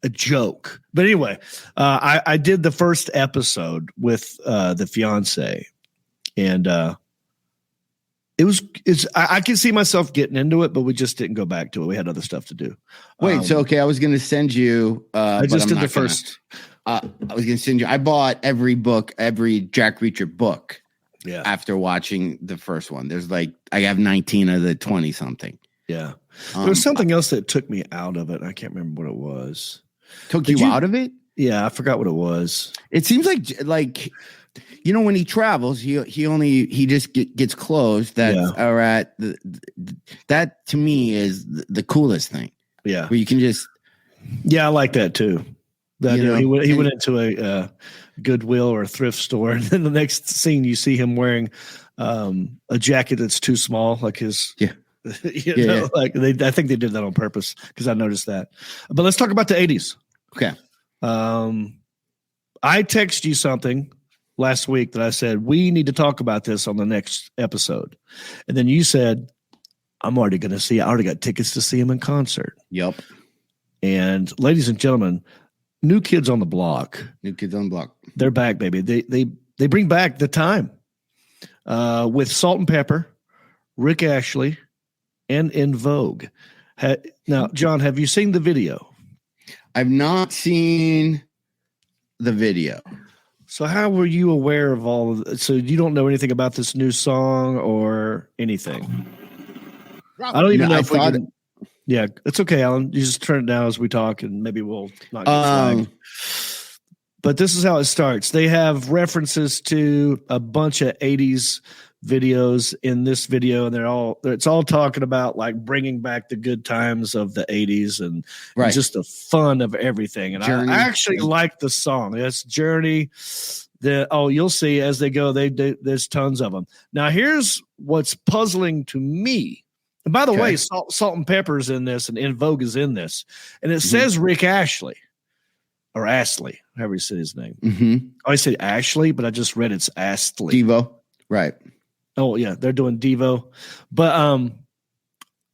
S3: a joke. But anyway, I did the first episode with the fiance, and I can see myself getting into it, but we just didn't go back to it. We had other stuff to do.
S4: Wait, I was going to send you.
S3: I just did the first.
S4: I was going to send you. I bought every Jack Reacher book.
S3: Yeah.
S4: After watching the first one, I have 19 of the 20 something.
S3: Yeah. There was something else that took me out of it. I can't remember what it was.
S4: Took you out of it?
S3: Yeah, I forgot what it was.
S4: It seems like when he travels, he just gets clothes that are at that to me is the coolest thing.
S3: Yeah.
S4: Where you can just.
S3: Yeah, I like that too. He went into a Goodwill or a thrift store, and then the next scene you see him wearing a jacket that's too small, like his.
S4: Yeah.
S3: I think they did that on purpose because I noticed that. But let's talk about the 80s.
S4: Okay.
S3: I texted you something last week that I said we need to talk about this on the next episode, and then you said, I already got tickets to see him in concert.
S4: Yep.
S3: And ladies and gentlemen, New Kids on the Block. They're back, baby. They bring back the time with Salt and Pepper, Rick Ashley, and In Vogue. Now, John, have you seen the video?
S4: I've not seen the video.
S3: So how were you aware of all of it? So you don't know anything about this new song or anything? I don't even know if we can. Yeah, it's okay, Alan. You just turn it down as we talk, and maybe we'll not get flagged. But this is how it starts. They have references to a bunch of 80s videos in this video, and it's all talking about like bringing back the good times of the 80s and just the fun of everything. And I actually like the song. It's Journey. You'll see as they go. There's tons of them. Now, here's what's puzzling to me. And by the way, Salt and Pepper's in this, and In Vogue is in this, and it says Rick Ashley or Astley, however you say his name.
S4: Mm-hmm.
S3: I say Ashley, but I just read it's Astley.
S4: Devo, right?
S3: Oh yeah, they're doing Devo, but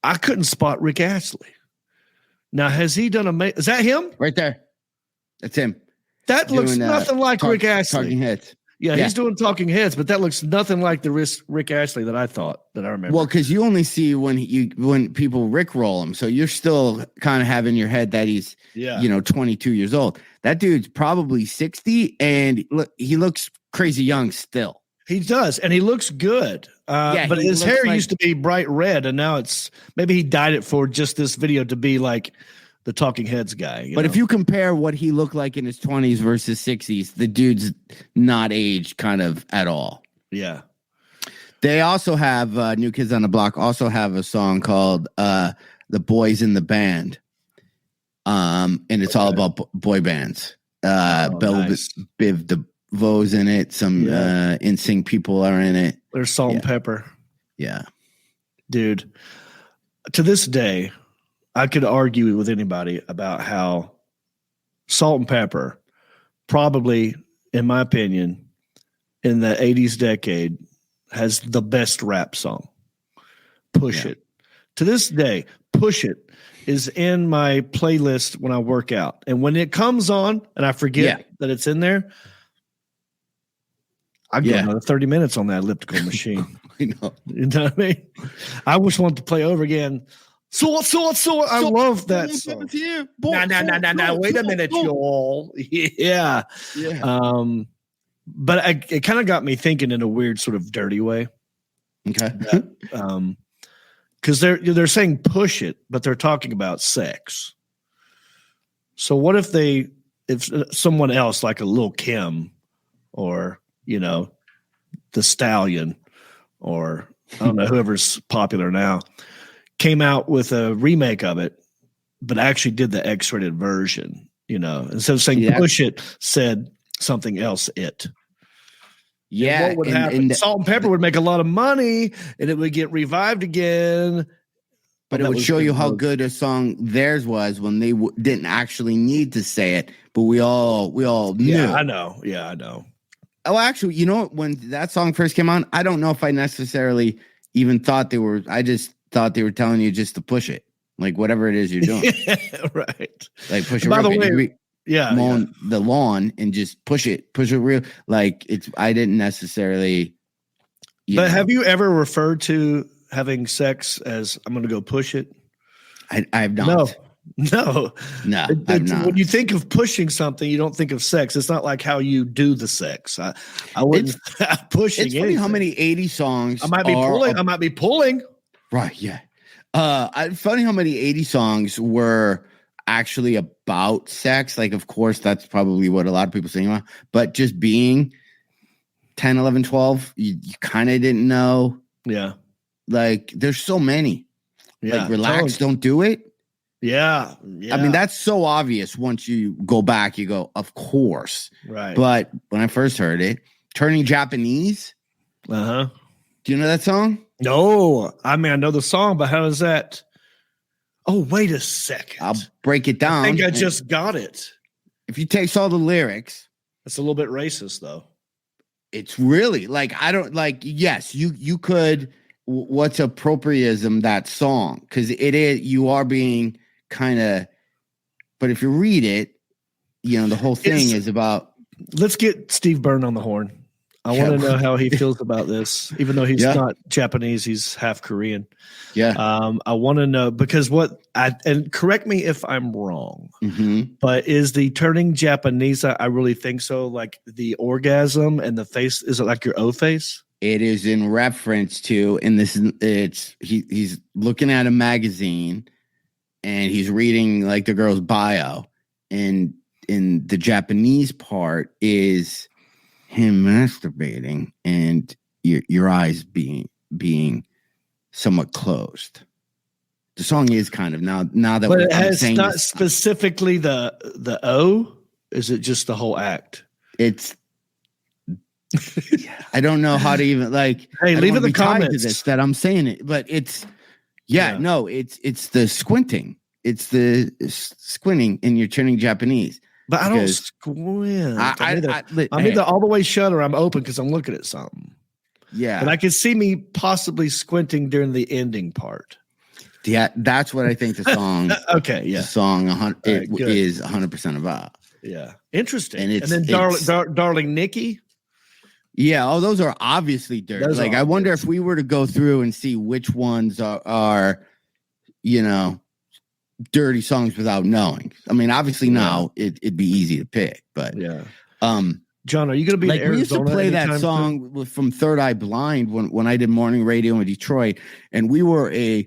S3: I couldn't spot Rick Astley. Now, has he done is that him
S4: right there? That's him.
S3: That looks
S4: Doing,
S3: nothing like Rick Astley.
S4: Talking Heads.
S3: Yeah, he's doing Talking Heads, but that looks nothing like the Rick Astley that I remember.
S4: Well, because you only see when people Rickroll him, so you're still kind of having in your head that he's 22 years old. That dude's probably 60, and he looks crazy young still.
S3: He does, and he looks good. But his hair used to be bright red, and now maybe he dyed it for just this video to be like the Talking Heads guy.
S4: But if you compare what he looked like in his 20s versus 60s, the dude's not aged kind of at all.
S3: Yeah.
S4: They also have New Kids on the Block also have a song called The Boys in the Band. And it's all about boy bands.
S3: Nice.
S4: Biv DeVoe's in it. Some NSYNC people are in it.
S3: There's Salt and Pepper.
S4: Yeah.
S3: Dude, to this day, I could argue with anybody about how Salt and Pepper probably, in my opinion, in the 80s decade, has the best rap song. Push It. To this day, Push It is in my playlist when I work out. And when it comes on and I forget that it's in there, I go another 30 minutes on that elliptical machine.
S4: I know.
S3: You know what I mean? I wish wanted to play over again. So. I love that song. No. Wait a minute, y'all. Yeah. But it kind of got me thinking in a weird sort of dirty way. Okay. Because they're saying push it, but they're talking about sex. So what if someone else like a Lil Kim or, the Stallion or I don't know, whoever's popular now, came out with a remake of it, but actually did the X-rated version, instead of saying push it, said something else
S4: Yeah.
S3: And what would happen? Salt and Pepper would make a lot of money and it would get revived again.
S4: But it would show you how good a song theirs was when they didn't actually need to say it, but we all knew.
S3: Yeah, I know.
S4: Oh, actually, when that song first came on, I don't know if I necessarily even thought I just thought they were telling you just to push it. Like whatever it is you're doing.
S3: Right.
S4: Like push it.
S3: By the way,
S4: mow the lawn and just push it real. Like I didn't necessarily.
S3: But have you ever referred to having sex as I'm going to go push it?
S4: I've not.
S3: No.
S4: I've not.
S3: When you think of pushing something, you don't think of sex. It's not like how you do the sex. I wouldn't pushing.
S4: It's funny how many 80 songs
S3: I might be pulling.
S4: Right. Yeah. Funny how many 80 songs were actually about sex. Like, of course, that's probably what a lot of people sing about, but just being 10, 11, 12, you kind of didn't know.
S3: Yeah.
S4: Like, there's so many. Yeah. Like, relax, don't do it.
S3: Yeah.
S4: I mean, that's so obvious. Once you go back, you go, of course.
S3: Right.
S4: But when I first heard it, Turning Japanese.
S3: Uh-huh.
S4: Do you know that song?
S3: No. I mean, I know the song, but how is that? Oh, wait a second.
S4: I'll break it down.
S3: I think I just got it.
S4: If you take all the lyrics.
S3: It's a little bit racist, though.
S4: It's really like, I don't like, yes, you could, what's appropriatism, that song? Because it is, you are being kind of, but if you read it, the whole thing is about.
S3: Let's get Steve Byrne on the horn. I want to know how he feels about this, even though he's not Japanese, he's half Korean.
S4: Yeah.
S3: I want to know because and correct me if I'm wrong, but is the turning Japanese? I really think so. Like the orgasm and the face, is it like your O face?
S4: It is in reference to, and he's looking at a magazine and he's reading like the girl's bio, and in the Japanese part is him masturbating and your eyes being somewhat closed. The song is kind of now that
S3: but it has not specifically the O. Is it just the whole act?
S4: It's. I don't know how to even like.
S3: Hey, leave in the comments
S4: to this that I'm saying it, but it's. No, it's the squinting. It's the squinting, and you're turning Japanese.
S3: But I don't squint. I'm either all the way shut or I'm open because I'm looking at something.
S4: Yeah.
S3: And I can see me possibly squinting during the ending part.
S4: Yeah, that's what I think the song.
S3: Okay, yeah.
S4: The song is 100% about.
S3: Yeah. Interesting.
S4: And
S3: And then Darling Nikki.
S4: Yeah. Oh, those are obviously dirty.
S3: Those
S4: like,
S3: are
S4: I wonder
S3: obvious.
S4: if we were to go through and see which ones are you know, dirty songs without knowing. I mean, obviously now it'd be easy to pick, but
S3: yeah. John, are you going to be
S4: like
S3: in Arizona?
S4: we used to play that
S3: anytime
S4: song from Third Eye Blind when I did morning radio in Detroit, and we were it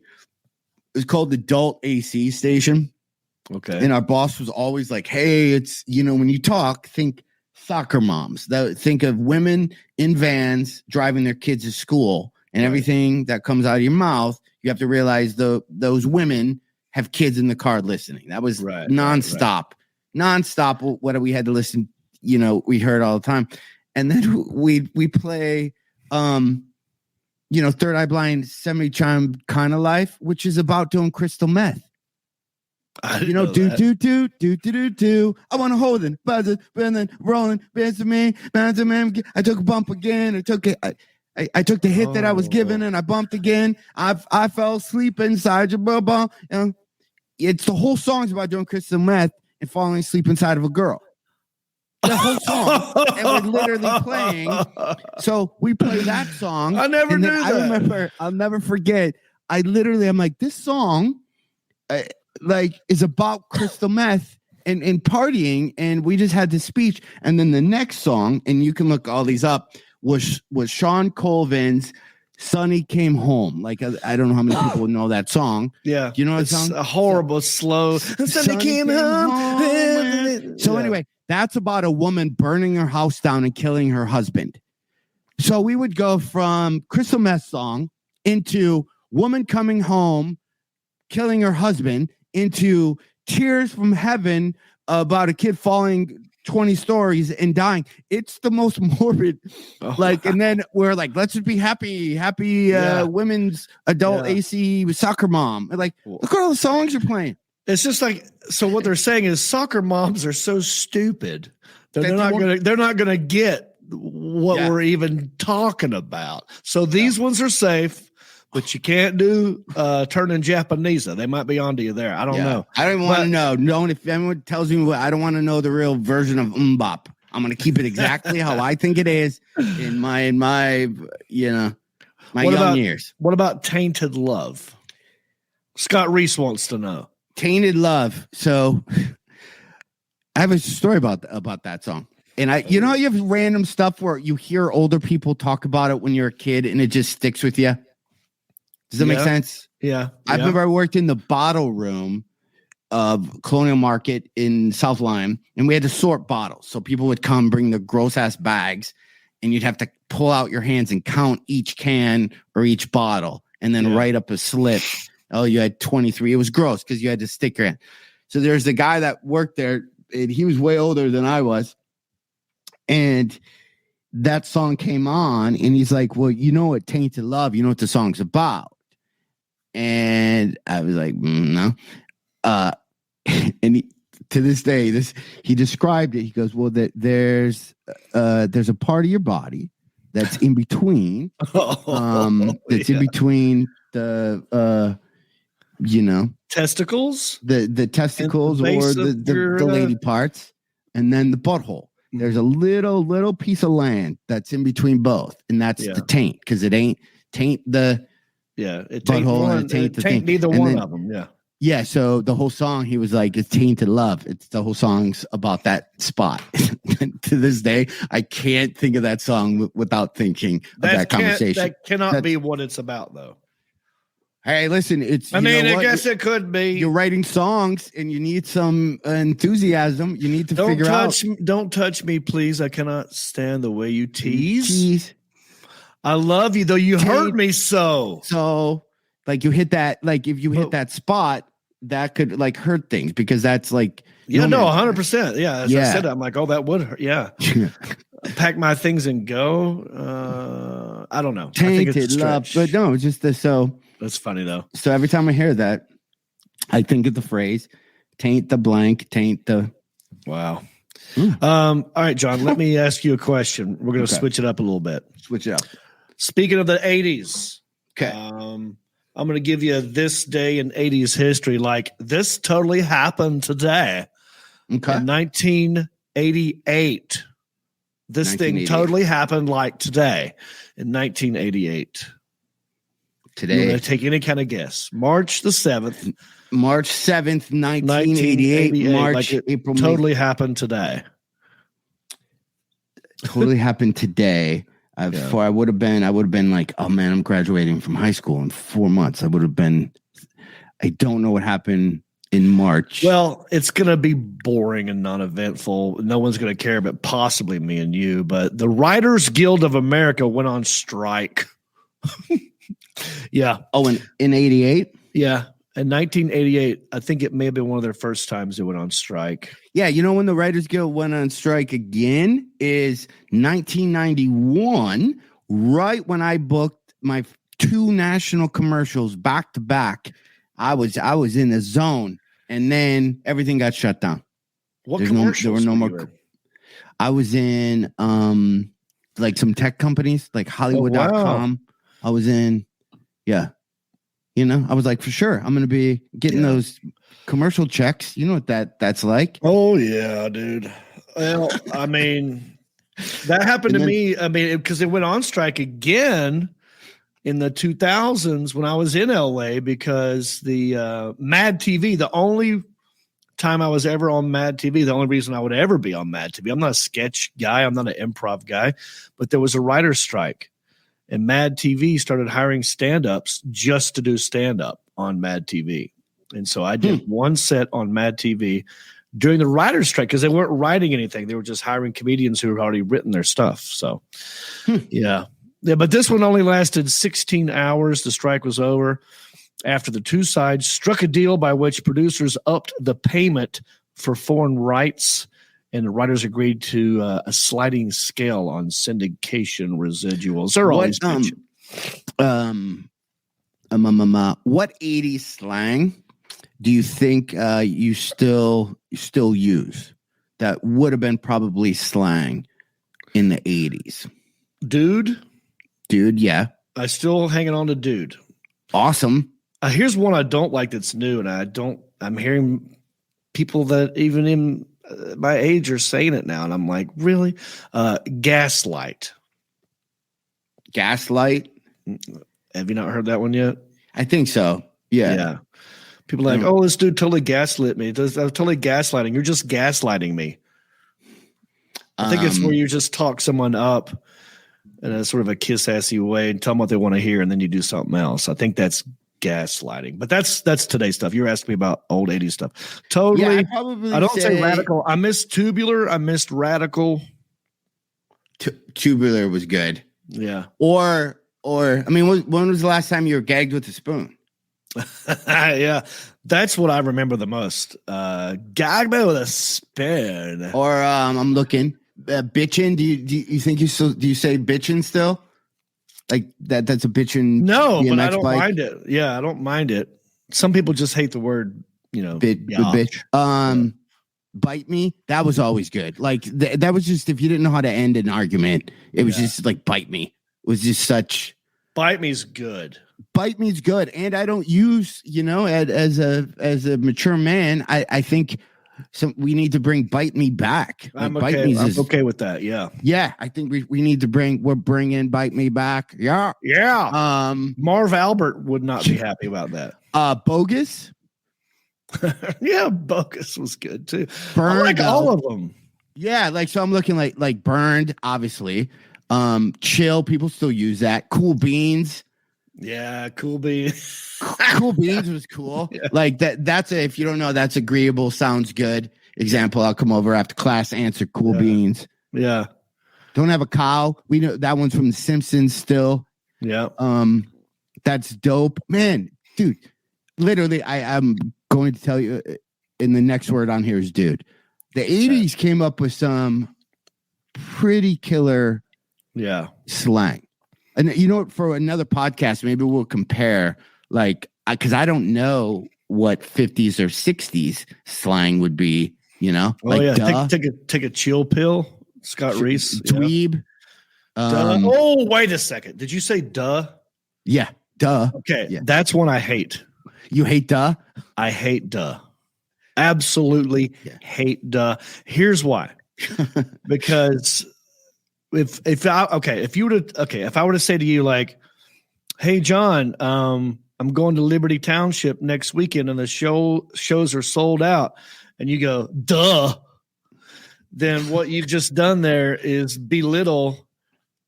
S4: was called Adult AC Station.
S3: Okay.
S4: And our boss was always like, "Hey, it's when you talk, think soccer moms. Think of women in vans driving their kids to school, and everything that comes out of your mouth, you have to realize those women have kids in the car listening." That was nonstop. What we had to listen. We heard all the time. And then we play, Third Eye Blind, Semi-Charm Kind of Life, which is about doing crystal meth. Do. I want to hold it, buzzing, bending, rolling, bouncing me. I took a bump again. I took the hit that I was given, and I bumped again. I fell asleep inside your bubble. It's the whole song's about doing crystal meth and falling asleep inside of a girl. The whole song, and we're literally playing. So we play that song.
S3: I never knew that.
S4: I'll never forget. I'm like, this song, is about crystal meth and partying, and we just had this speech. And then the next song, and you can look all these up, was Sean Colvin's "Sonny Came Home." Like, I don't know how many people know that song.
S3: Yeah,
S4: do you know that
S3: it's
S4: song?
S3: A horrible, slow. Sonny came home.
S4: So anyway. That's about a woman burning her house down and killing her husband. So we would go from crystal meth song into woman coming home, killing her husband, into Tears from Heaven about a kid falling 20 stories and dying. It's the most morbid. And then we're like, let's just be happy women's adult AC soccer mom. Like, look at all the songs you're playing.
S3: It's just like, so what they're saying is soccer moms are so stupid that they're not gonna get what we're even talking about. So these ones are safe, but you can't do turning Japanese. They might be onto you there. I don't know.
S4: I don't want to know. No, if anyone tells me I don't want to know the real version of Mbop. I'm gonna keep it exactly how I think it is in my young years.
S3: What about Tainted Love? Scott Reese wants to know.
S4: Tainted Love. So I have a story about that song. And you have random stuff where you hear older people talk about it when you're a kid and it just sticks with you. Does that make sense?
S3: Yeah.
S4: I remember I worked in the bottle room of Colonial Market in South Lime, and we had to sort bottles. So people would come bring the gross ass bags, and you'd have to pull out your hands and count each can or each bottle and then write up a slip. Oh, you had 23. It was gross because you had to stick your hand. So there's the guy that worked there, and he was way older than I was. And that song came on, and he's like, well, you know what Tainted Love, you know what the song's about. And I was like, no. And to this day, he described it. He goes, well, there's a part of your body that's in between. In between the
S3: testicles,
S4: the testicles, or the lady parts, and then the butthole. There's a little piece of land that's in between both, and that's the taint, because it taint the butthole, and it taint the thing.
S3: Neither one of them.
S4: Yeah. So the whole song, he was like, it's Tainted Love. It's the whole song's about that spot. To this day, I can't think of that song without thinking of that conversation.
S3: That cannot be what it's about, though.
S4: Hey, listen, I
S3: guess it could be.
S4: You're writing songs and you need some enthusiasm. You need to figure out.
S3: Don't touch me, please. I cannot stand the way you tease. I love you, though. You hurt me so.
S4: So, like, you hit that, like, if you hit that spot, that could, like, hurt things, because that's like.
S3: 100%. Yeah. As I said, I'm like, oh, that would hurt. Yeah. Pack my things and go. I don't know.
S4: Tainted Love. But no, it's just so.
S3: That's funny, though.
S4: So every time I hear that, I think of the phrase, taint the blank, taint the.
S3: Wow. All right, John, let me ask you a question. We're going to switch it up a little bit.
S4: Switch it up.
S3: Speaking of the 80s.
S4: Okay.
S3: I'm going to give you this day in 80s history. Like, this totally happened today.
S4: Okay.
S3: In 1988. This thing totally happened like today in 1988.
S4: Today.
S3: You want to take any kind of guess? March the 7th.
S4: March 7th, 1988. March,
S3: like
S4: April.
S3: Totally happened today.
S4: Totally happened today. For I would have been like, oh man, I'm graduating from high school in 4 months. I don't know what happened in March.
S3: Well, it's going to be boring and non-eventful. No one's going to care, but possibly me and you. But the Writers Guild of America went on strike. Yeah.
S4: Oh, in 88?
S3: Yeah. In 1988, I think it may have been one of their first times they went on strike.
S4: Yeah, you know when the Writers Guild went on strike again is 1991, right when I booked my 2 national commercials back to back. I was in the zone, and then everything got shut down.
S3: What commercials?
S4: There were no more. I was in like some tech companies, like Hollywood.com.
S3: Oh, wow.
S4: I was in, yeah. You know, I was like, for sure, I'm going to be getting those commercial checks. You know what that's like?
S3: Oh, yeah, dude. Well, I mean, that happened to me. I mean, because it went on strike again in the 2000s when I was in LA because the Mad TV, the only time I was ever on Mad TV, the only reason I would ever be on Mad TV, I'm not a sketch guy, I'm not an improv guy, but there was a writer's strike. And Mad TV started hiring stand-ups just to do stand-up on Mad TV. And so I did one set on Mad TV during the writer's strike because they weren't writing anything. They were just hiring comedians who had already written their stuff. So, yeah. But this one only lasted 16 hours. The strike was over after the two sides struck a deal by which producers upped the payment for foreign rights, and the writers agreed to a sliding scale on syndication residuals. They're always
S4: what 80s slang do you think you still use that would have been probably slang in the 80s?
S3: Dude,
S4: yeah.
S3: I still hanging on to dude.
S4: Awesome.
S3: Here's one I don't like that's new, and I'm hearing people that even in my age are saying it now, and I'm like, really? Gaslight.
S4: Gaslight?
S3: Have you not heard that one yet?
S4: I think so. Yeah.
S3: People are like, oh, this dude totally gaslit me. I'm totally gaslighting. You're just gaslighting me. I think it's where you just talk someone up in a sort of a kiss-assy way and tell them what they want to hear, and then you do something else. I think that's gaslighting. But that's today's stuff. You're asking me about old 80s stuff. Totally.
S4: Yeah,
S3: I don't say radical. I missed tubular. I missed radical.
S4: Tubular was good.
S3: Yeah.
S4: Or I mean, when was the last time you were gagged with a spoon?
S3: Yeah, that's what I remember the most. Gagged with a spoon.
S4: Or I'm looking bitchin'. Do you think do you say bitchin' still? Like that's a bitchin'.
S3: No,
S4: BMX
S3: but I don't
S4: bike?
S3: mind it. Yeah, I don't mind it. Some people just hate the word,
S4: bitch. Bite me. That was always good. Like that was just if you didn't know how to end an argument, it was just like bite me. It was just such.
S3: Bite me's good.
S4: Bite me's good, and I don't use as a mature man. I think we need to bring bite me back.
S3: I'm
S4: like,
S3: okay. I'm okay with that. Yeah.
S4: I think we need to we're bringing bite me back. Yeah.
S3: Marv Albert would not be happy about that.
S4: Bogus.
S3: Yeah, bogus was good too.
S4: Burned,
S3: I like all of them.
S4: Yeah, so I'm looking like burned, obviously. Chill, people still use that. Cool beans.
S3: Yeah, cool beans.
S4: Cool beans was cool. Yeah. Like that's if you don't know, that's agreeable, sounds good. Example, I'll come over after class, answer cool beans.
S3: Yeah.
S4: Don't have a cow. We know that one's from The Simpsons still.
S3: Yeah.
S4: That's dope. Man, dude. Literally, I'm going to tell you in the next word on here is dude. The 80s came up with some pretty killer slang. And you know, for another podcast, maybe we'll compare, because I don't know what 50s or 60s slang would be,
S3: duh. Take a chill pill, Scott Reese.
S4: Dweeb.
S3: Oh, wait a second. Did you say duh?
S4: Yeah, duh.
S3: Okay,
S4: yeah.
S3: That's one I hate.
S4: You hate duh?
S3: I hate duh. Absolutely
S4: Yeah.
S3: hate duh. Here's why. Because if I were to say to you like, hey John, I'm going to Liberty Township next weekend and the shows are sold out, and you go, duh, then what you've just done there is belittle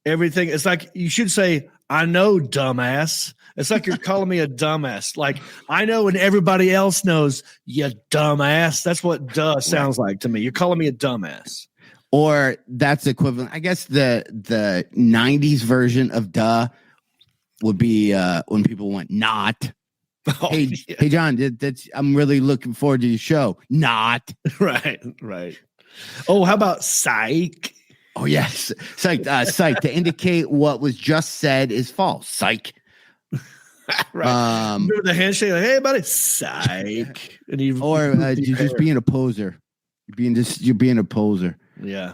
S3: everything. It's like you should say, I know, dumbass. It's like you're calling me a dumbass. Like, I know and everybody else knows, you dumbass. That's what duh sounds like to me. You're calling me a dumbass.
S4: Or that's equivalent. I guess the 90s version of duh would be when people went not.
S3: Oh,
S4: hey John, I'm really looking forward to your show. Not.
S3: Right. Oh, how about psych?
S4: Oh yes, psych. Psych to indicate what was just said is false. Psych.
S3: Right. Remember the handshake? Like, hey, buddy, psych. And you're
S4: just being a poser. You're being a poser.
S3: Yeah.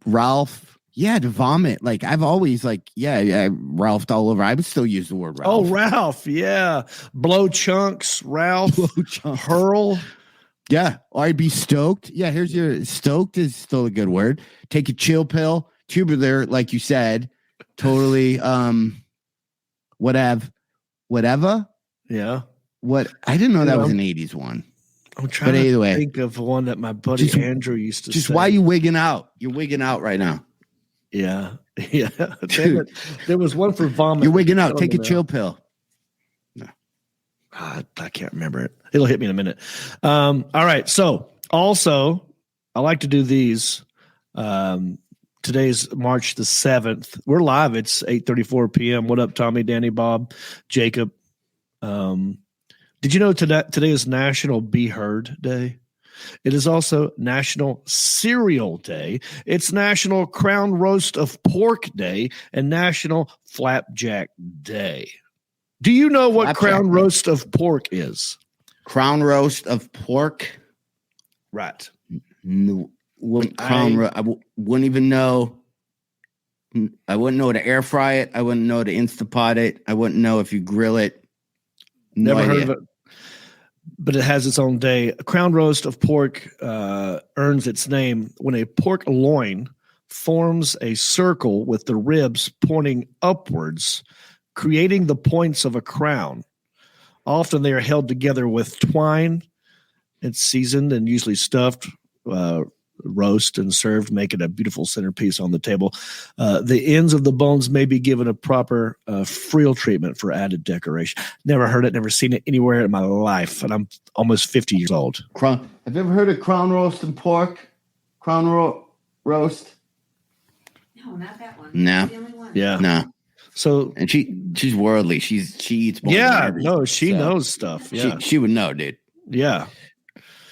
S4: Ralph. Yeah, to vomit. Like I've always I Ralphed all over. I would still use the word Ralph.
S3: Oh, Ralph. Yeah. Blow chunks. Ralph.
S4: Blow chunks.
S3: Hurl.
S4: Yeah. Or I'd be stoked. Yeah. Here's your stoked is still a good word. Take a chill pill. Tubular, like you said. Totally. Whatever.
S3: Yeah.
S4: What? I didn't know that was an 80s one.
S3: I'm trying to think of one that my buddy Andrew used to say.
S4: Just why are you wigging out? You're wigging out right now.
S3: Yeah. Dude. There was one for vomit.
S4: You're wigging out. Take a chill pill. No.
S3: I can't remember it. It'll hit me in a minute. All right. So also, I like to do these. Today's March the 7th. We're live. It's 8:34 p.m. What up, Tommy, Danny, Bob, Jacob? Did you know today is National Be Heard Day? It is also National Cereal Day. It's National Crown Roast of Pork Day and National Flapjack Day. Do you know what Crown Roast of Pork is?
S4: Crown Roast of Pork?
S3: Right.
S4: No. I wouldn't even know. I wouldn't know to air fry it. I wouldn't know to Instapot it. I wouldn't know if you grill it.
S3: Never heard of it. But it has its own day. A crown roast of pork earns its name when a pork loin forms a circle with the ribs pointing upwards, creating the points of a crown. Often they are held together with twine. It's seasoned and usually stuffed, roast and served, making a beautiful centerpiece on the table. The ends of the bones may be given a proper frill treatment for added decoration. Never heard it, never seen it anywhere in my life, and I'm almost 50 years old.
S4: Have you ever heard of crown roast and pork? Roast?
S5: No, not that one.
S4: No.
S5: The only one.
S3: Yeah.
S4: No.
S3: So
S4: and she's worldly. She eats more
S3: she knows stuff. Yeah.
S4: She would know, dude.
S3: Yeah.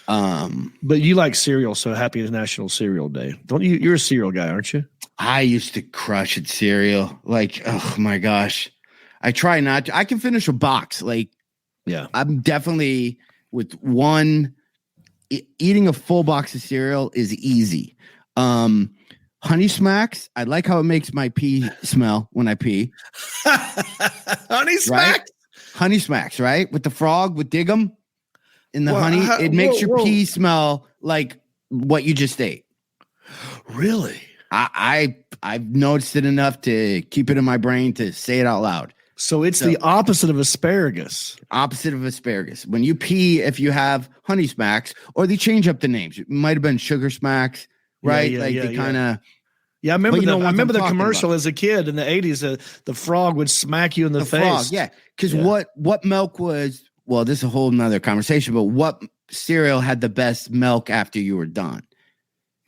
S3: But you like cereal, so happy National Cereal Day. Don't you? You're a cereal guy, aren't you?
S4: I used to crush at cereal. Like, oh my gosh. I try not to. I can finish a box. Like,
S3: yeah.
S4: I'm definitely with one eating a full box of cereal is easy. Honey Smacks. I like how it makes my pee smell when I pee.
S3: Honey Smacks.
S4: Right? Honey Smacks, right? With the frog, with Diggum. In the honey, it makes your pee smell like what you just ate.
S3: Really?
S4: I've noticed it enough to keep it in my brain to say it out loud.
S3: So it's the opposite of asparagus.
S4: Opposite of asparagus. When you pee, if you have Honey Smacks, or they change up the names, it might have been Sugar Smacks, right? They kind of.
S3: Yeah, I remember the commercial as a kid in the 80s. The frog would smack you in the face. Frog,
S4: yeah, because what milk was? Well, this is a whole nother conversation, but what cereal had the best milk after you were done?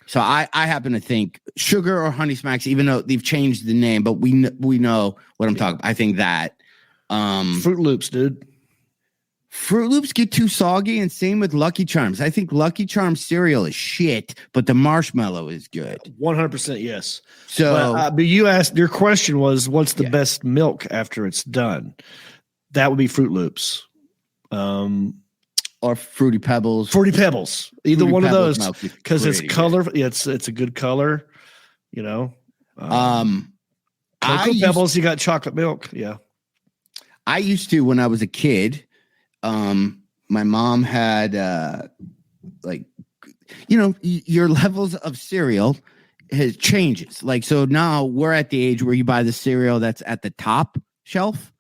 S4: So I happen to think Sugar or Honey Smacks, even though they've changed the name, but we know what I'm talking about. I think that
S3: Fruit Loops, dude.
S4: Fruit Loops get too soggy, and same with Lucky Charms. I think Lucky Charms cereal is shit, but the marshmallow is good.
S3: 100% yes.
S4: So,
S3: but you asked, your question was, what's the best milk after it's done? That would be Fruit Loops.
S4: Or Fruity Pebbles.
S3: Either one of those, because it's color. Yeah, it's a good color. You know. Cocoa Pebbles. You got chocolate milk. Yeah.
S4: I used to when I was a kid. My mom had like, your levels of cereal has changes. Like, so now we're at the age where you buy the cereal that's at the top shelf.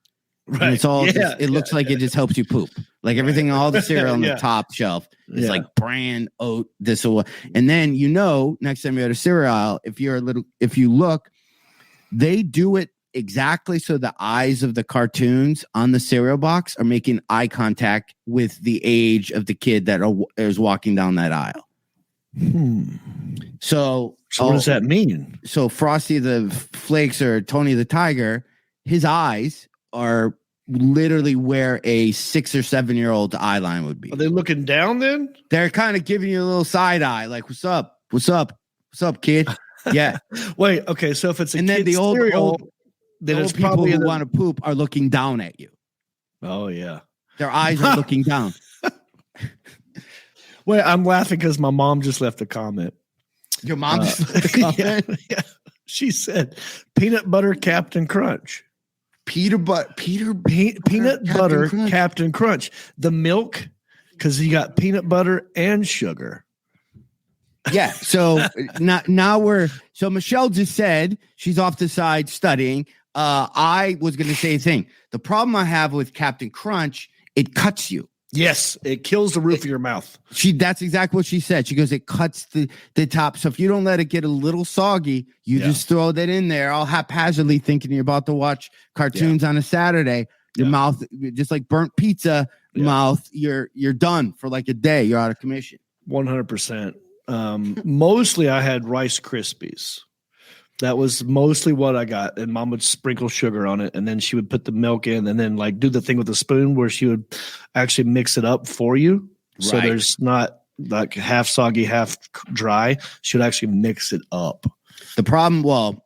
S3: Right.
S4: And it's all it looks like it just helps you poop. Like everything, all the cereal on the top shelf is like bran, oat, this or what. And then next time you're at a cereal aisle, if you look, they do it exactly so the eyes of the cartoons on the cereal box are making eye contact with the age of the kid that is walking down that aisle. So
S3: what does that mean?
S4: So Frosty the Flakes or Tony the Tiger, his eyes are literally where a 6 or 7 year old eye line would be.
S3: Are they looking down then?
S4: They're kind of giving you a little side eye, like, what's up? What's up? What's up, kid? Yeah.
S3: Wait, okay. So if it's
S4: and then the old
S3: then it's
S4: people
S3: probably
S4: who want to poop are looking down at you.
S3: Oh, yeah.
S4: Their eyes are looking down.
S3: Wait, I'm laughing because my mom just left a comment.
S4: Your mom just left a comment?
S3: Yeah. She said, peanut butter Captain Crunch.
S4: Peanut butter
S3: Captain Crunch. The milk, because you got peanut butter and sugar.
S4: Yeah. So so Michelle just said she's off the side studying. I was going to say a thing. The problem I have with Captain Crunch, it cuts you.
S3: Yes, it kills the roof of your mouth.
S4: That's exactly what she said. She goes, it cuts the top. So if you don't let it get a little soggy, you just throw that in there all haphazardly thinking you're about to watch cartoons on a Saturday. Your mouth, just like burnt pizza mouth, you're done for like a day. You're out of commission.
S3: 100%. Mostly I had Rice Krispies. That was mostly what I got. And mom would sprinkle sugar on it. And then she would put the milk in and then like do the thing with the spoon where she would actually mix it up for you. Right. So there's not like half soggy, half dry. She would actually mix it up.
S4: The problem,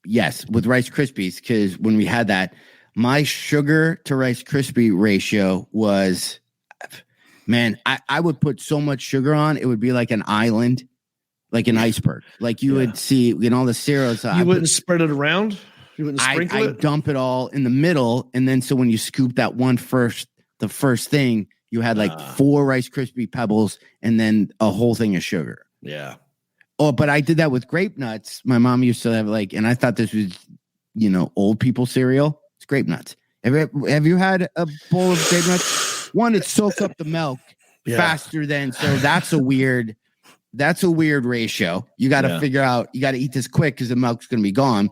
S4: yes, with Rice Krispies, because when we had that, my sugar to Rice Krispie ratio was, man, I would put so much sugar on, it would be like an island. Like an iceberg, like you would see in all the cereals.
S3: You wouldn't spread it around. You wouldn't sprinkle it.
S4: I dump it all in the middle, and then so when you scoop that the first thing, you had like 4 Rice Krispie pebbles, and then a whole thing of sugar.
S3: Yeah.
S4: Oh, but I did that with grape nuts. My mom used to have and I thought this was, old people cereal. It's grape nuts. Have you had a bowl of grape nuts? One, it soaks up the milk faster than so. That's a weird ratio. You got to figure out, you got to eat this quick because the milk's going to be gone.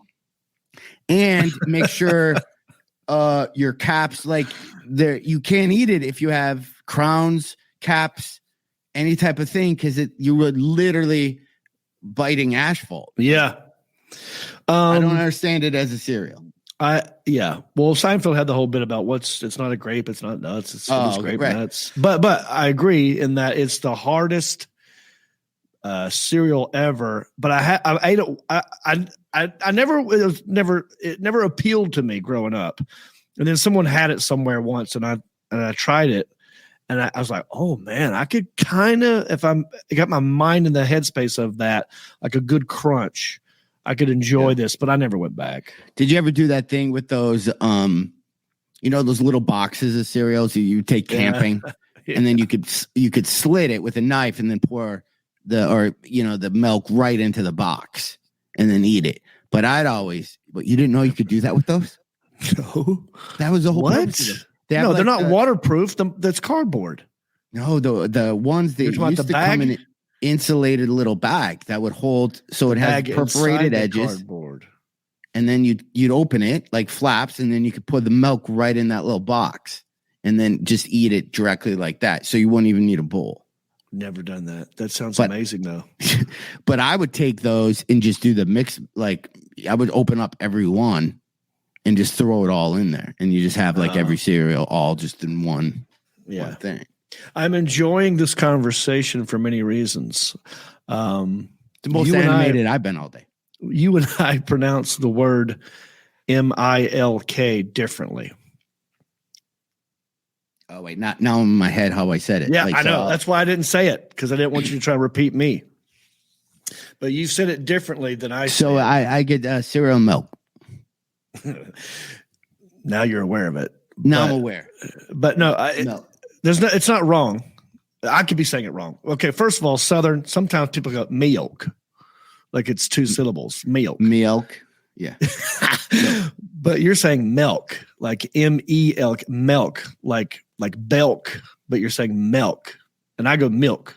S4: And make sure your caps, you can't eat it if you have crowns, caps, any type of thing, because you would literally biting asphalt.
S3: Yeah.
S4: I don't understand it as a cereal.
S3: Well, Seinfeld had the whole bit about it's not a grape, it's not nuts, it's grape nuts. But I agree in that it's the hardest cereal ever, but I ate it. It never appealed to me growing up. And then someone had it somewhere once, and I tried it, and I was like, oh man, I could kind of, if I got my mind in the headspace of that, like a good crunch, I could enjoy this. But I never went back.
S4: Did you ever do that thing with those, those little boxes of cereals you take camping, and then you could slit it with a knife and then pour the milk right into the box and then eat it. But you didn't know you could do that with those?
S3: No.
S4: That was the whole
S3: what? They're not waterproof. That's cardboard.
S4: No, the ones that used to come in an insulated little bag that would hold, so it has perforated edges. Cardboard. And then you'd open it like flaps, and then you could put the milk right in that little box and then just eat it directly like that. So you wouldn't even need a bowl.
S3: Never done that. That sounds amazing, though.
S4: But I would take those and just do the mix. Like I would open up every one and just throw it all in there, and you just have every cereal all just in one thing.
S3: I'm enjoying this conversation for many reasons.
S4: The most animated I've been all day.
S3: You and I pronounce the word milk differently.
S4: Oh, wait, not now in my head how I said it.
S3: Yeah, I know. That's why I didn't say it, because I didn't want you to try to repeat me. But you said it differently than I said.
S4: So I get cereal and milk.
S3: Now you're aware of it.
S4: Now I'm aware.
S3: But no, it's not wrong. I could be saying it wrong. Okay, first of all, Southern, sometimes people go milk, like it's two syllables, milk.
S4: Milk. Yeah.
S3: But you're saying milk, like M-E-L-K, milk, like belk, but you're saying milk. And I go milk.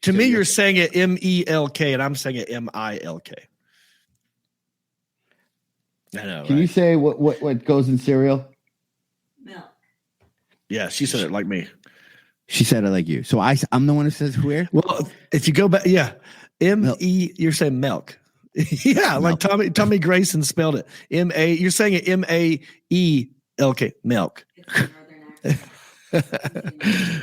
S3: To me, you're saying it M-E-L-K, and I'm saying it M-I-L-K. I know.
S4: Can you say what goes in cereal?
S5: Milk.
S3: Yeah, she said it like me.
S4: She said it like you. So I'm the one who says where?
S3: Well, if you go back, yeah, M-E, you're saying milk. Yeah,
S4: Milk.
S3: like Tommy Grayson spelled it. M-A, you're saying it M-A-E-L-K, milk.
S5: It's a northern accent.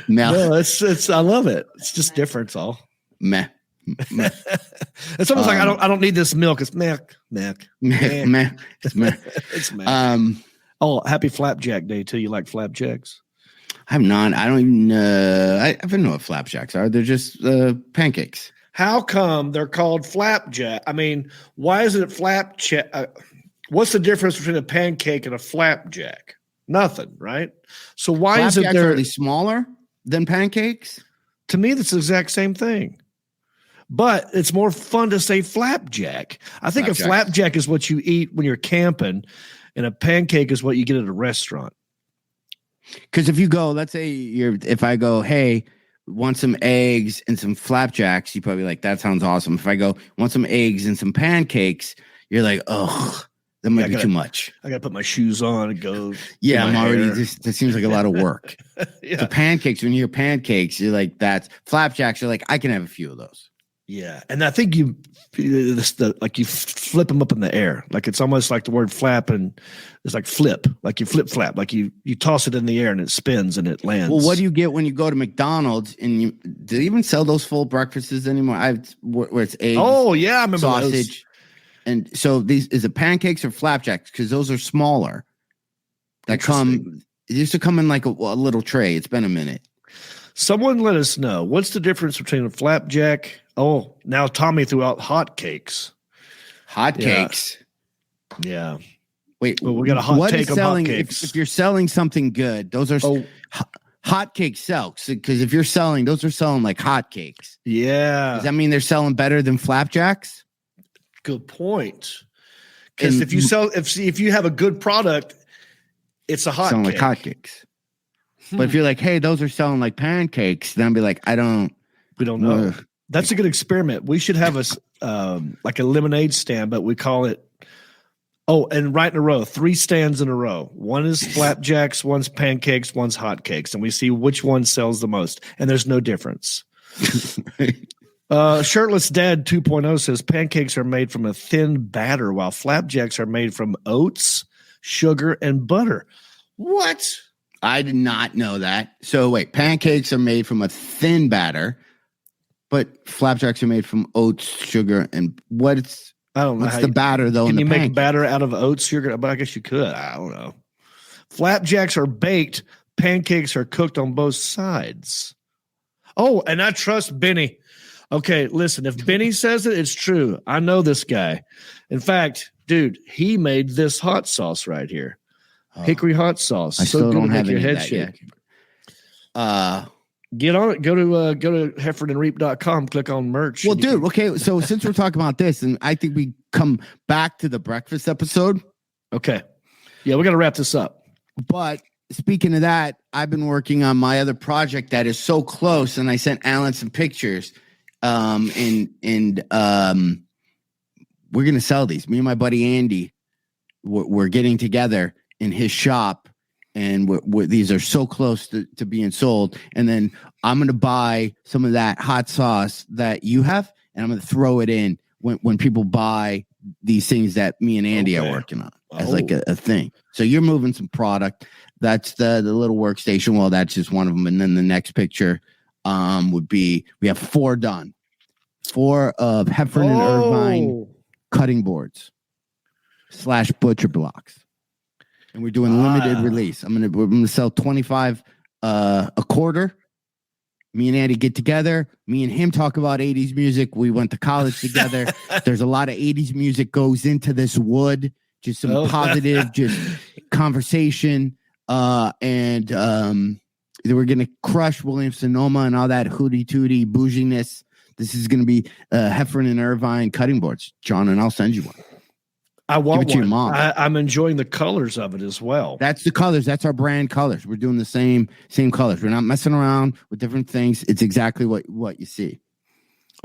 S4: Milk.
S3: No, it's I love it. It's just different, all.
S4: Meh.
S3: It's almost like I don't need this milk. It's milk.
S4: Meh. It's meh.
S3: It's milk. Oh, happy Flapjack Day too. You like flapjacks?
S4: I'm not. I don't even. I don't know what flapjacks are. They're just pancakes.
S3: How come they're called flapjack? I mean, why is it flapjack? What's the difference between a pancake and a flapjack? Nothing, right? So why is it
S4: Flapjacks
S3: they're
S4: are really smaller than pancakes?
S3: To me, that's the exact same thing. But it's more fun to say flapjack. I think a flapjack is what you eat when you're camping, and a pancake is what you get at a restaurant.
S4: Because if you go, let's say if I go, hey, want some eggs and some flapjacks, you probably like, that sounds awesome. If I go, want some eggs and some pancakes, you're like, ugh, that might be too much.
S3: I got to put my shoes on and go.
S4: Yeah, I'm already, that seems like a lot of work.
S3: Yeah.
S4: The pancakes, when you hear pancakes, you're like, that's flapjacks. You're like, I can have a few of those.
S3: Yeah. And I think you flip them up in the air. Like it's almost like the word flap, and it's like flip, like you flip flap, like you toss it in the air and it spins and it lands.
S4: Well, what do you get when you go to McDonald's and do they even sell those full breakfasts anymore? Where it's eggs.
S3: Oh yeah, I remember
S4: sausage.
S3: those.
S4: And so is it pancakes or flapjacks? Because those are smaller. It used to come in like a little tray. It's been a minute.
S3: Someone let us know, what's the difference between a flapjack? Oh, now Tommy threw out hotcakes.
S4: Hotcakes.
S3: Yeah.
S4: Wait,
S3: well, we got a hot take on
S4: hotcakes. If you're selling something good, those are hotcakes sell. Because if you're selling, those are selling like hotcakes.
S3: Yeah.
S4: Does that mean they're selling better than flapjacks?
S3: Good point. Because if you have a good product, it's a hot
S4: selling
S3: cake.
S4: Like hotcakes. But if you're like, hey, those are selling like pancakes, then I'd be like, we don't
S3: know. That's a good experiment. We should have like a lemonade stand, but we call it. Oh, and right in a row, 3 stands in a row. One is flapjacks, one's pancakes, one's hotcakes, and we see which one sells the most. And there's no difference. Shirtless Dad 2.0 says pancakes are made from a thin batter, while flapjacks are made from oats, sugar, and butter. What?
S4: I did not know that. So wait, pancakes are made from a thin batter, but flapjacks are made from oats, sugar, and I don't know. What's the batter though?
S3: Can you
S4: pancake?
S3: make batter out of oats, sugar? But I guess you could. I don't know. Flapjacks are baked. Pancakes are cooked on both sides. Oh, and I trust Benny. Okay, listen. If Benny says it, it's true. I know this guy. In fact, dude, he made this hot sauce right here. Hickory hot sauce.
S4: I still don't have your head
S3: shake. Get on it. Go to heffronandreep.com. Click on merch.
S4: Well, dude, okay. So since we're talking about this, and I think we come back to the breakfast episode.
S3: Okay. Yeah, we got to wrap this up.
S4: But speaking of that, I've been working on my other project that is so close, and I sent Alan some pictures. And we're gonna sell these. Me and my buddy Andy, we're getting together in his shop, and these are so close to being sold. And then I'm going to buy some of that hot sauce that you have, and I'm going to throw it in when people buy these things that me and Andy are working on as like a thing. So you're moving some product. That's the little workstation. Well, that's just one of them. And then the next picture would be, we have 4 done. 4 of Heffron and Irvine cutting boards / butcher blocks. And we're doing limited release. We're gonna sell 25 a quarter. Me and Andy get together. Me and him talk about 80s music. We went to college together. There's a lot of 80s music goes into this wood. Just some positive, just conversation. And We're going to crush Williams-Sonoma and all that hooty-tooty bouginess. This is going to be Heffron and Irvine cutting boards, John, and I'll send you one.
S3: I want
S4: Give it to your
S3: one.
S4: mom.
S3: I'm enjoying the colors of it as well.
S4: That's the colors. That's our brand colors. We're doing the same colors. We're not messing around with different things. It's exactly what you see.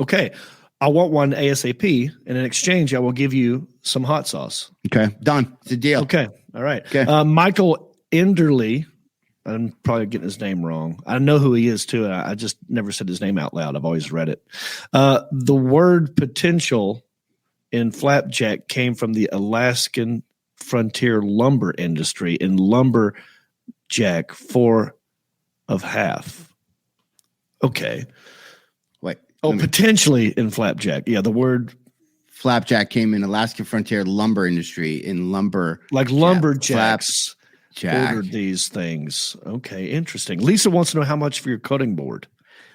S3: Okay. I want one ASAP, and in exchange, I will give you some hot sauce.
S4: Okay, done. It's a deal.
S3: Okay. All right.
S4: Okay.
S3: Michael Enderley. I'm probably getting his name wrong. I know who he is, too. I just never said his name out loud. I've always read it. The word potential in flapjack came from the Alaskan frontier lumber industry in lumberjack 4 of half. Okay.
S4: Wait.
S3: Potentially in flapjack. Yeah, the word
S4: Flapjack came in Alaskan frontier lumber industry in lumber.
S3: like lumberjacks
S4: Jack.
S3: ordered these things. Okay, interesting. Lisa wants to know how much for your cutting board.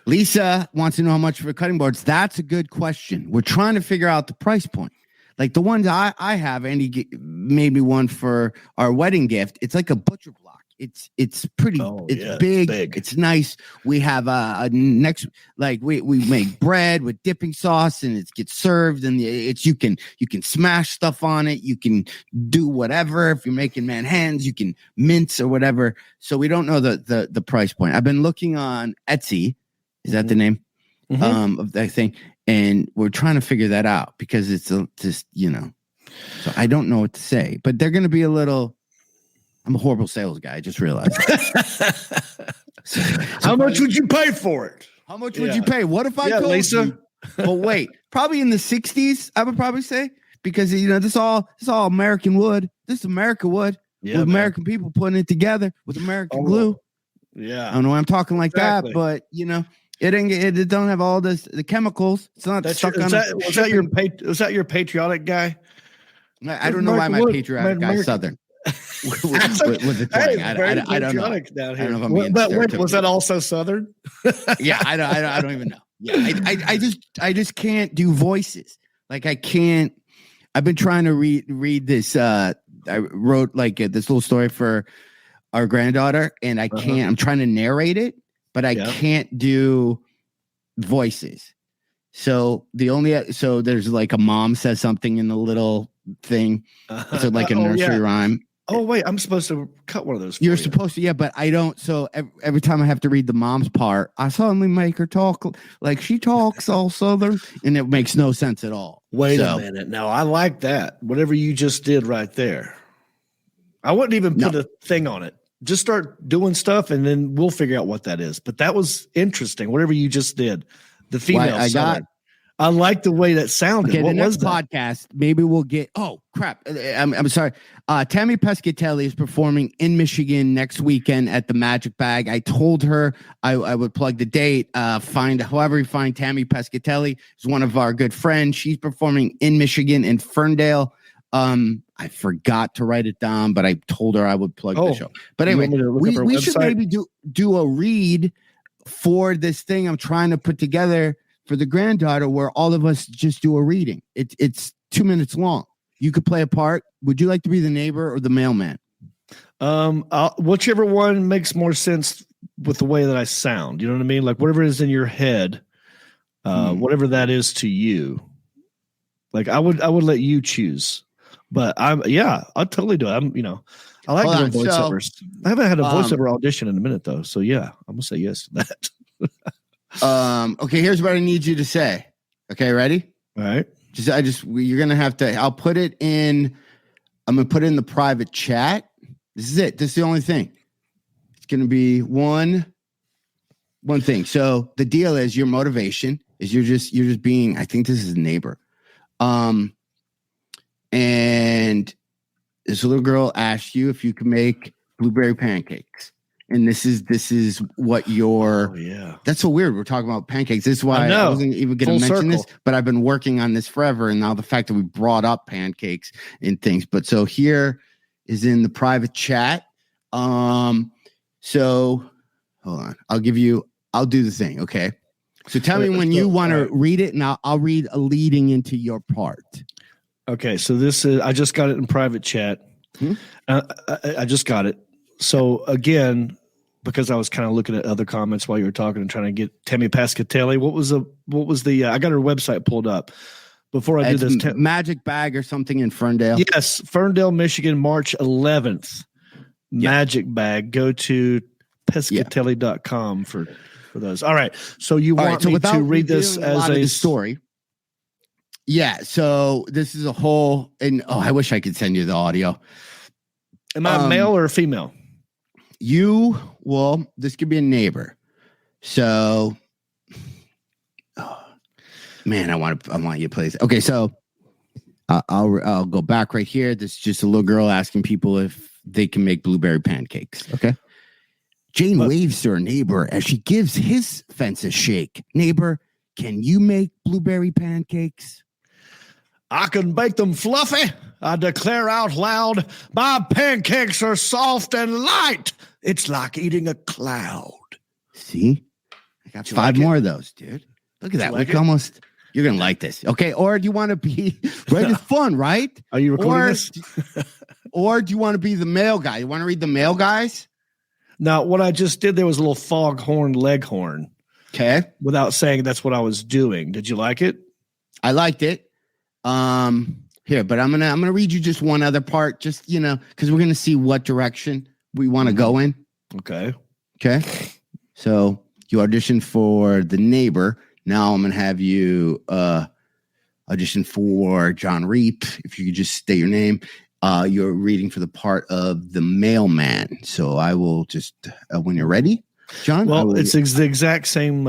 S4: Lisa wants to know how much for cutting boards. That's a good question. We're trying to figure out the price point. Like the ones I have, Andy made me one for our wedding gift. It's like a butcher block. It's pretty. It's big. It's nice. We have a next, like we make bread with dipping sauce, and it gets served, and it's you can smash stuff on it. You can do whatever. If you're making Manhattans, you can mince or whatever. So we don't know the price point. I've been looking on Etsy. Is that the name of that thing? And we're trying to figure that out because it's just, so I don't know what to say, but they're going to be a little, I'm a horrible sales guy. I just realized. so
S3: How much would you pay for it?
S4: How much would you pay? What if I told
S3: Lisa?
S4: you? But wait, probably in the 60s, I would probably say, because, this is all American wood. This is American wood with American people putting it together with American glue.
S3: Yeah.
S4: I don't know why I'm talking like that, but, it don't have all the chemicals. It's not stuck on.
S3: Was that your patriotic guy?
S4: I don't know why my patriotic guy's Southern. with the twang. I don't know.
S3: Down here.
S4: I don't know if I'm being
S3: But was that also Southern?
S4: Yeah, I don't even know. Yeah, I just can't do voices. Like I can't. I've been trying to read this. I wrote like this little story for our granddaughter, and I can't. I'm trying to narrate it, but I can't do voices. So there's like a mom says something in the little thing. So like a nursery rhyme.
S3: Oh wait, I'm supposed to cut one of those.
S4: You're supposed to, but I don't. So every time I have to read the mom's part, I suddenly make her talk like she talks all Southern, and it makes no sense at all.
S3: Wait a minute. Now I like that. Whatever you just did right there. I wouldn't even put a thing on it. Just start doing stuff, and then we'll figure out what that is. But that was interesting. Whatever you just did, the female Southern. I like the way that sounded.
S4: Okay, the next podcast, maybe we'll get. Oh crap! I'm sorry. Tammy Pescatelli is performing in Michigan next weekend at the Magic Bag. I told her I would plug the date. Find Tammy Pescatelli is one of our good friends. She's performing in Michigan in Ferndale. I forgot to write it down, but I told her I would plug the show. But anyway, we should maybe do a read for this thing I'm trying to put together for the granddaughter, where all of us just do a reading. It's 2 minutes long. You could play a part. Would you like to be the neighbor or the mailman?
S3: Whichever one makes more sense with the way that I sound. You know what I mean? Like whatever is in your head, whatever that is to you. Like I would let you choose. But I'll totally do it. I like doing voiceovers. I haven't had a voiceover audition in a minute though. So yeah, I'm gonna say yes to that.
S4: Okay, here's what I need you to say. Okay, ready?
S3: All right.
S4: You're gonna have to. I'm gonna put it in the private chat. This is it. This is the only thing. It's gonna be one thing. So the deal is your motivation is you're just being. I think this is a neighbor. And this little girl asked you if you could make blueberry pancakes. And this is what your that's so weird. We're talking about pancakes. This is why I wasn't even going to mention this, but I've been working on this forever. And now the fact that we brought up pancakes and things. But so here is in the private chat. So hold on. I'll do the thing. Okay. So tell me when you want to read it, and I'll read a leading into your part.
S3: Okay. So this is I just got it in private chat. I just got it. So again, because I was kind of looking at other comments while you were talking and trying to get Tammy Pascatelli. What was the I got her website pulled up before I do this.
S4: Magic Bag or something in Ferndale.
S3: Yes, Ferndale, Michigan, March 11th. Magic Bag. Go to pescatelli.com for those. All right. So you want me to read this as a
S4: story? Yeah. So this is a whole, and I wish I could send you the audio.
S3: Am I male or female?
S4: This could be a neighbor. So, man, I want you to play this. Okay, so I'll go back right here. This is just a little girl asking people if they can make blueberry pancakes. Okay. Jane waves to her neighbor as she gives his fence a shake. Neighbor, can you make blueberry pancakes?
S3: I can bake them fluffy. I declare out loud, my pancakes are soft and light. It's like eating a cloud.
S4: See? I got 5 more of those, dude. Look at that. You're going to like this. Okay. Or do you want to be, right? It's fun, right?
S3: Are you recording this?
S4: Or do you want to be the male guy? You want to read the male guys?
S3: Now, what I just did, there was a little foghorn leghorn.
S4: Okay.
S3: Without saying that's what I was doing. Did you like it?
S4: I liked it. Here, but I'm gonna read you just one other part, just because we're gonna see what direction we want to go in.
S3: Okay.
S4: So you auditioned for the neighbor. Now I'm gonna have you audition for John Reep. If you could just state your name. You're reading for the part of the mailman. So I will just when you're ready, John.
S3: Well, it's the exact same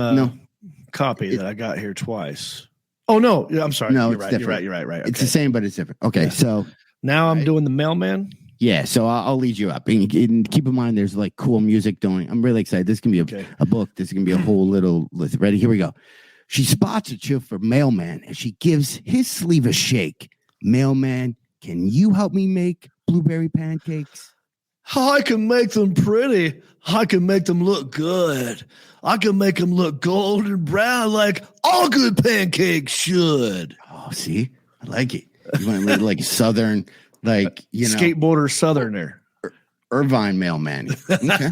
S3: copy that I got here twice. Oh, no, I'm sorry.
S4: No,
S3: you're right. You're right. Okay.
S4: It's the same, but it's different. Okay, so
S3: now I'm doing the mailman.
S4: Yeah, so I'll lead you up. And keep in mind, there's like cool music going. I'm really excited. This can be a book. This is going to be a whole little list. Ready? Here we go. She spots a chill for mailman and she gives his sleeve a shake. Mailman, can you help me make blueberry pancakes?
S3: I can make them pretty. I can make them look good. I can make them look golden brown like all good pancakes should.
S4: Oh, see? I like it. You want to like Southern, like,
S3: skateboarder Southerner.
S4: Irvine mailman. Okay.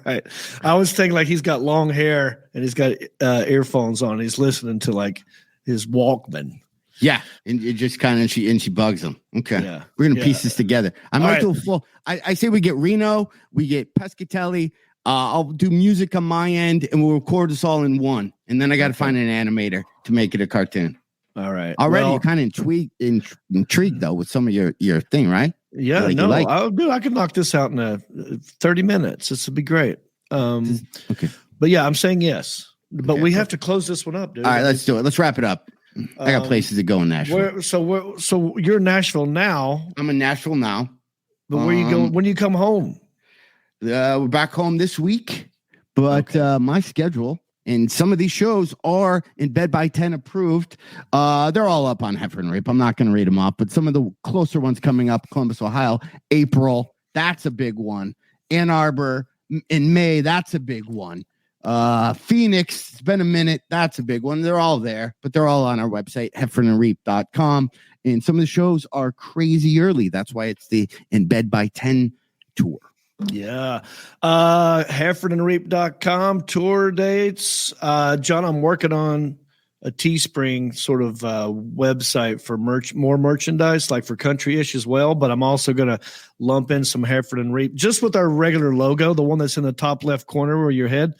S3: Right. I was thinking like he's got long hair and he's got earphones on. He's listening to like his Walkman.
S4: Yeah, and it just kind of she bugs him. Okay, we're gonna piece this together. I might do a full. I say we get Reno, we get Pescatelli. I'll do music on my end, and we'll record this all in one. And then I got to find an animator to make it a cartoon.
S3: All right.
S4: Already, you're kind of intrigued though with some of your thing, right?
S3: Yeah, I can knock this out in 30 minutes. This would be great.
S4: Okay,
S3: but yeah, I'm saying yes. But we have to close this one up, dude.
S4: All right, let's do it. Let's wrap it up. I got places to go in Nashville.
S3: So you're in Nashville now.
S4: I'm in Nashville now.
S3: But where you go? When do you come home?
S4: We're back home this week, but my schedule and some of these shows are in Bed by 10 approved. They're all up on Heffron Reep. I'm not going to read them off, but some of the closer ones coming up: Columbus, Ohio, April. That's a big one. Ann Arbor in May. That's a big one. Phoenix, it's been a minute. That's a big one. They're all there, but they're all on our website, heffronandreep.com. And some of the shows are crazy early. That's why it's the In Bed by 10 tour.
S3: Yeah. Heffronandreep.com tour dates. John, I'm working on a Teespring sort of website for more merchandise, like for country-ish as well. But I'm also going to lump in some Heffron and Reep just with our regular logo, the one that's in the top left corner where your head.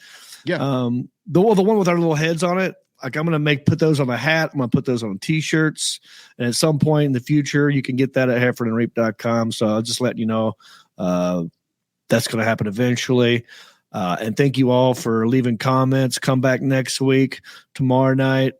S3: Yeah. The one with our little heads on it. Like I'm going to put those on a hat. I'm going to put those on T-shirts. And at some point in the future, you can get that at heffronandreep.com. So I'll just let you know that's going to happen eventually. And thank you all for leaving comments. Come back next week, tomorrow night.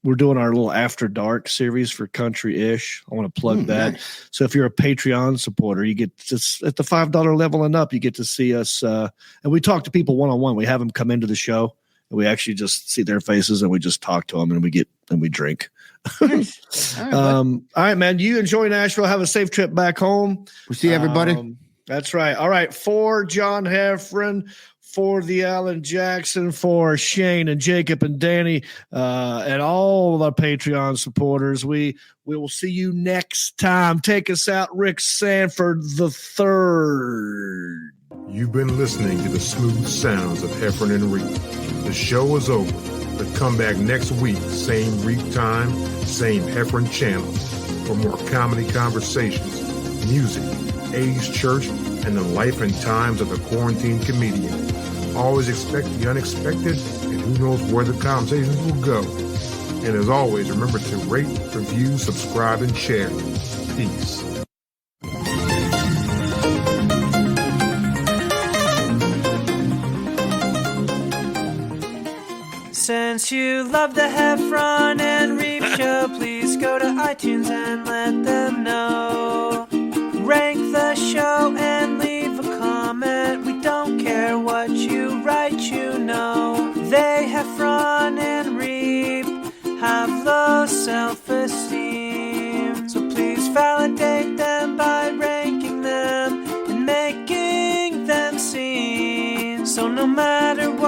S3: We're doing our little After Dark series for Country-ish. I want to plug that. Nice. So if you're a Patreon supporter, you get just at the $5 level and up, you get to see us. And we talk to people one-on-one. We have them come into the show, and we actually just see their faces, and we just talk to them, and we drink. Nice. All right, man. You enjoy Nashville. Have a safe trip back home.
S4: We'll see everybody.
S3: That's right. All right. For John Heffron, for the Alan Jackson, for Shane and Jacob and Danny, and all of our Patreon supporters, we will see you next time. Take us out, Rick Sanford III.
S6: You've been listening to the smooth sounds of Heffron and Reep. The show is over, but come back next week, same Reep time, same Heffron channel, for more comedy conversations, music, age, church, and the life and times of the quarantine comedian. Always expect the unexpected, and who knows where the conversations will go. And as always, remember to rate, review, subscribe, and share. Peace.
S7: Since you love the Heffron and Reep show, please go to iTunes and let them know. Rank the show and leave a comment. We don't care what you write, you know. They, Heffron and Reep, have low self-esteem. So please validate them by ranking them and making them seen. So no matter what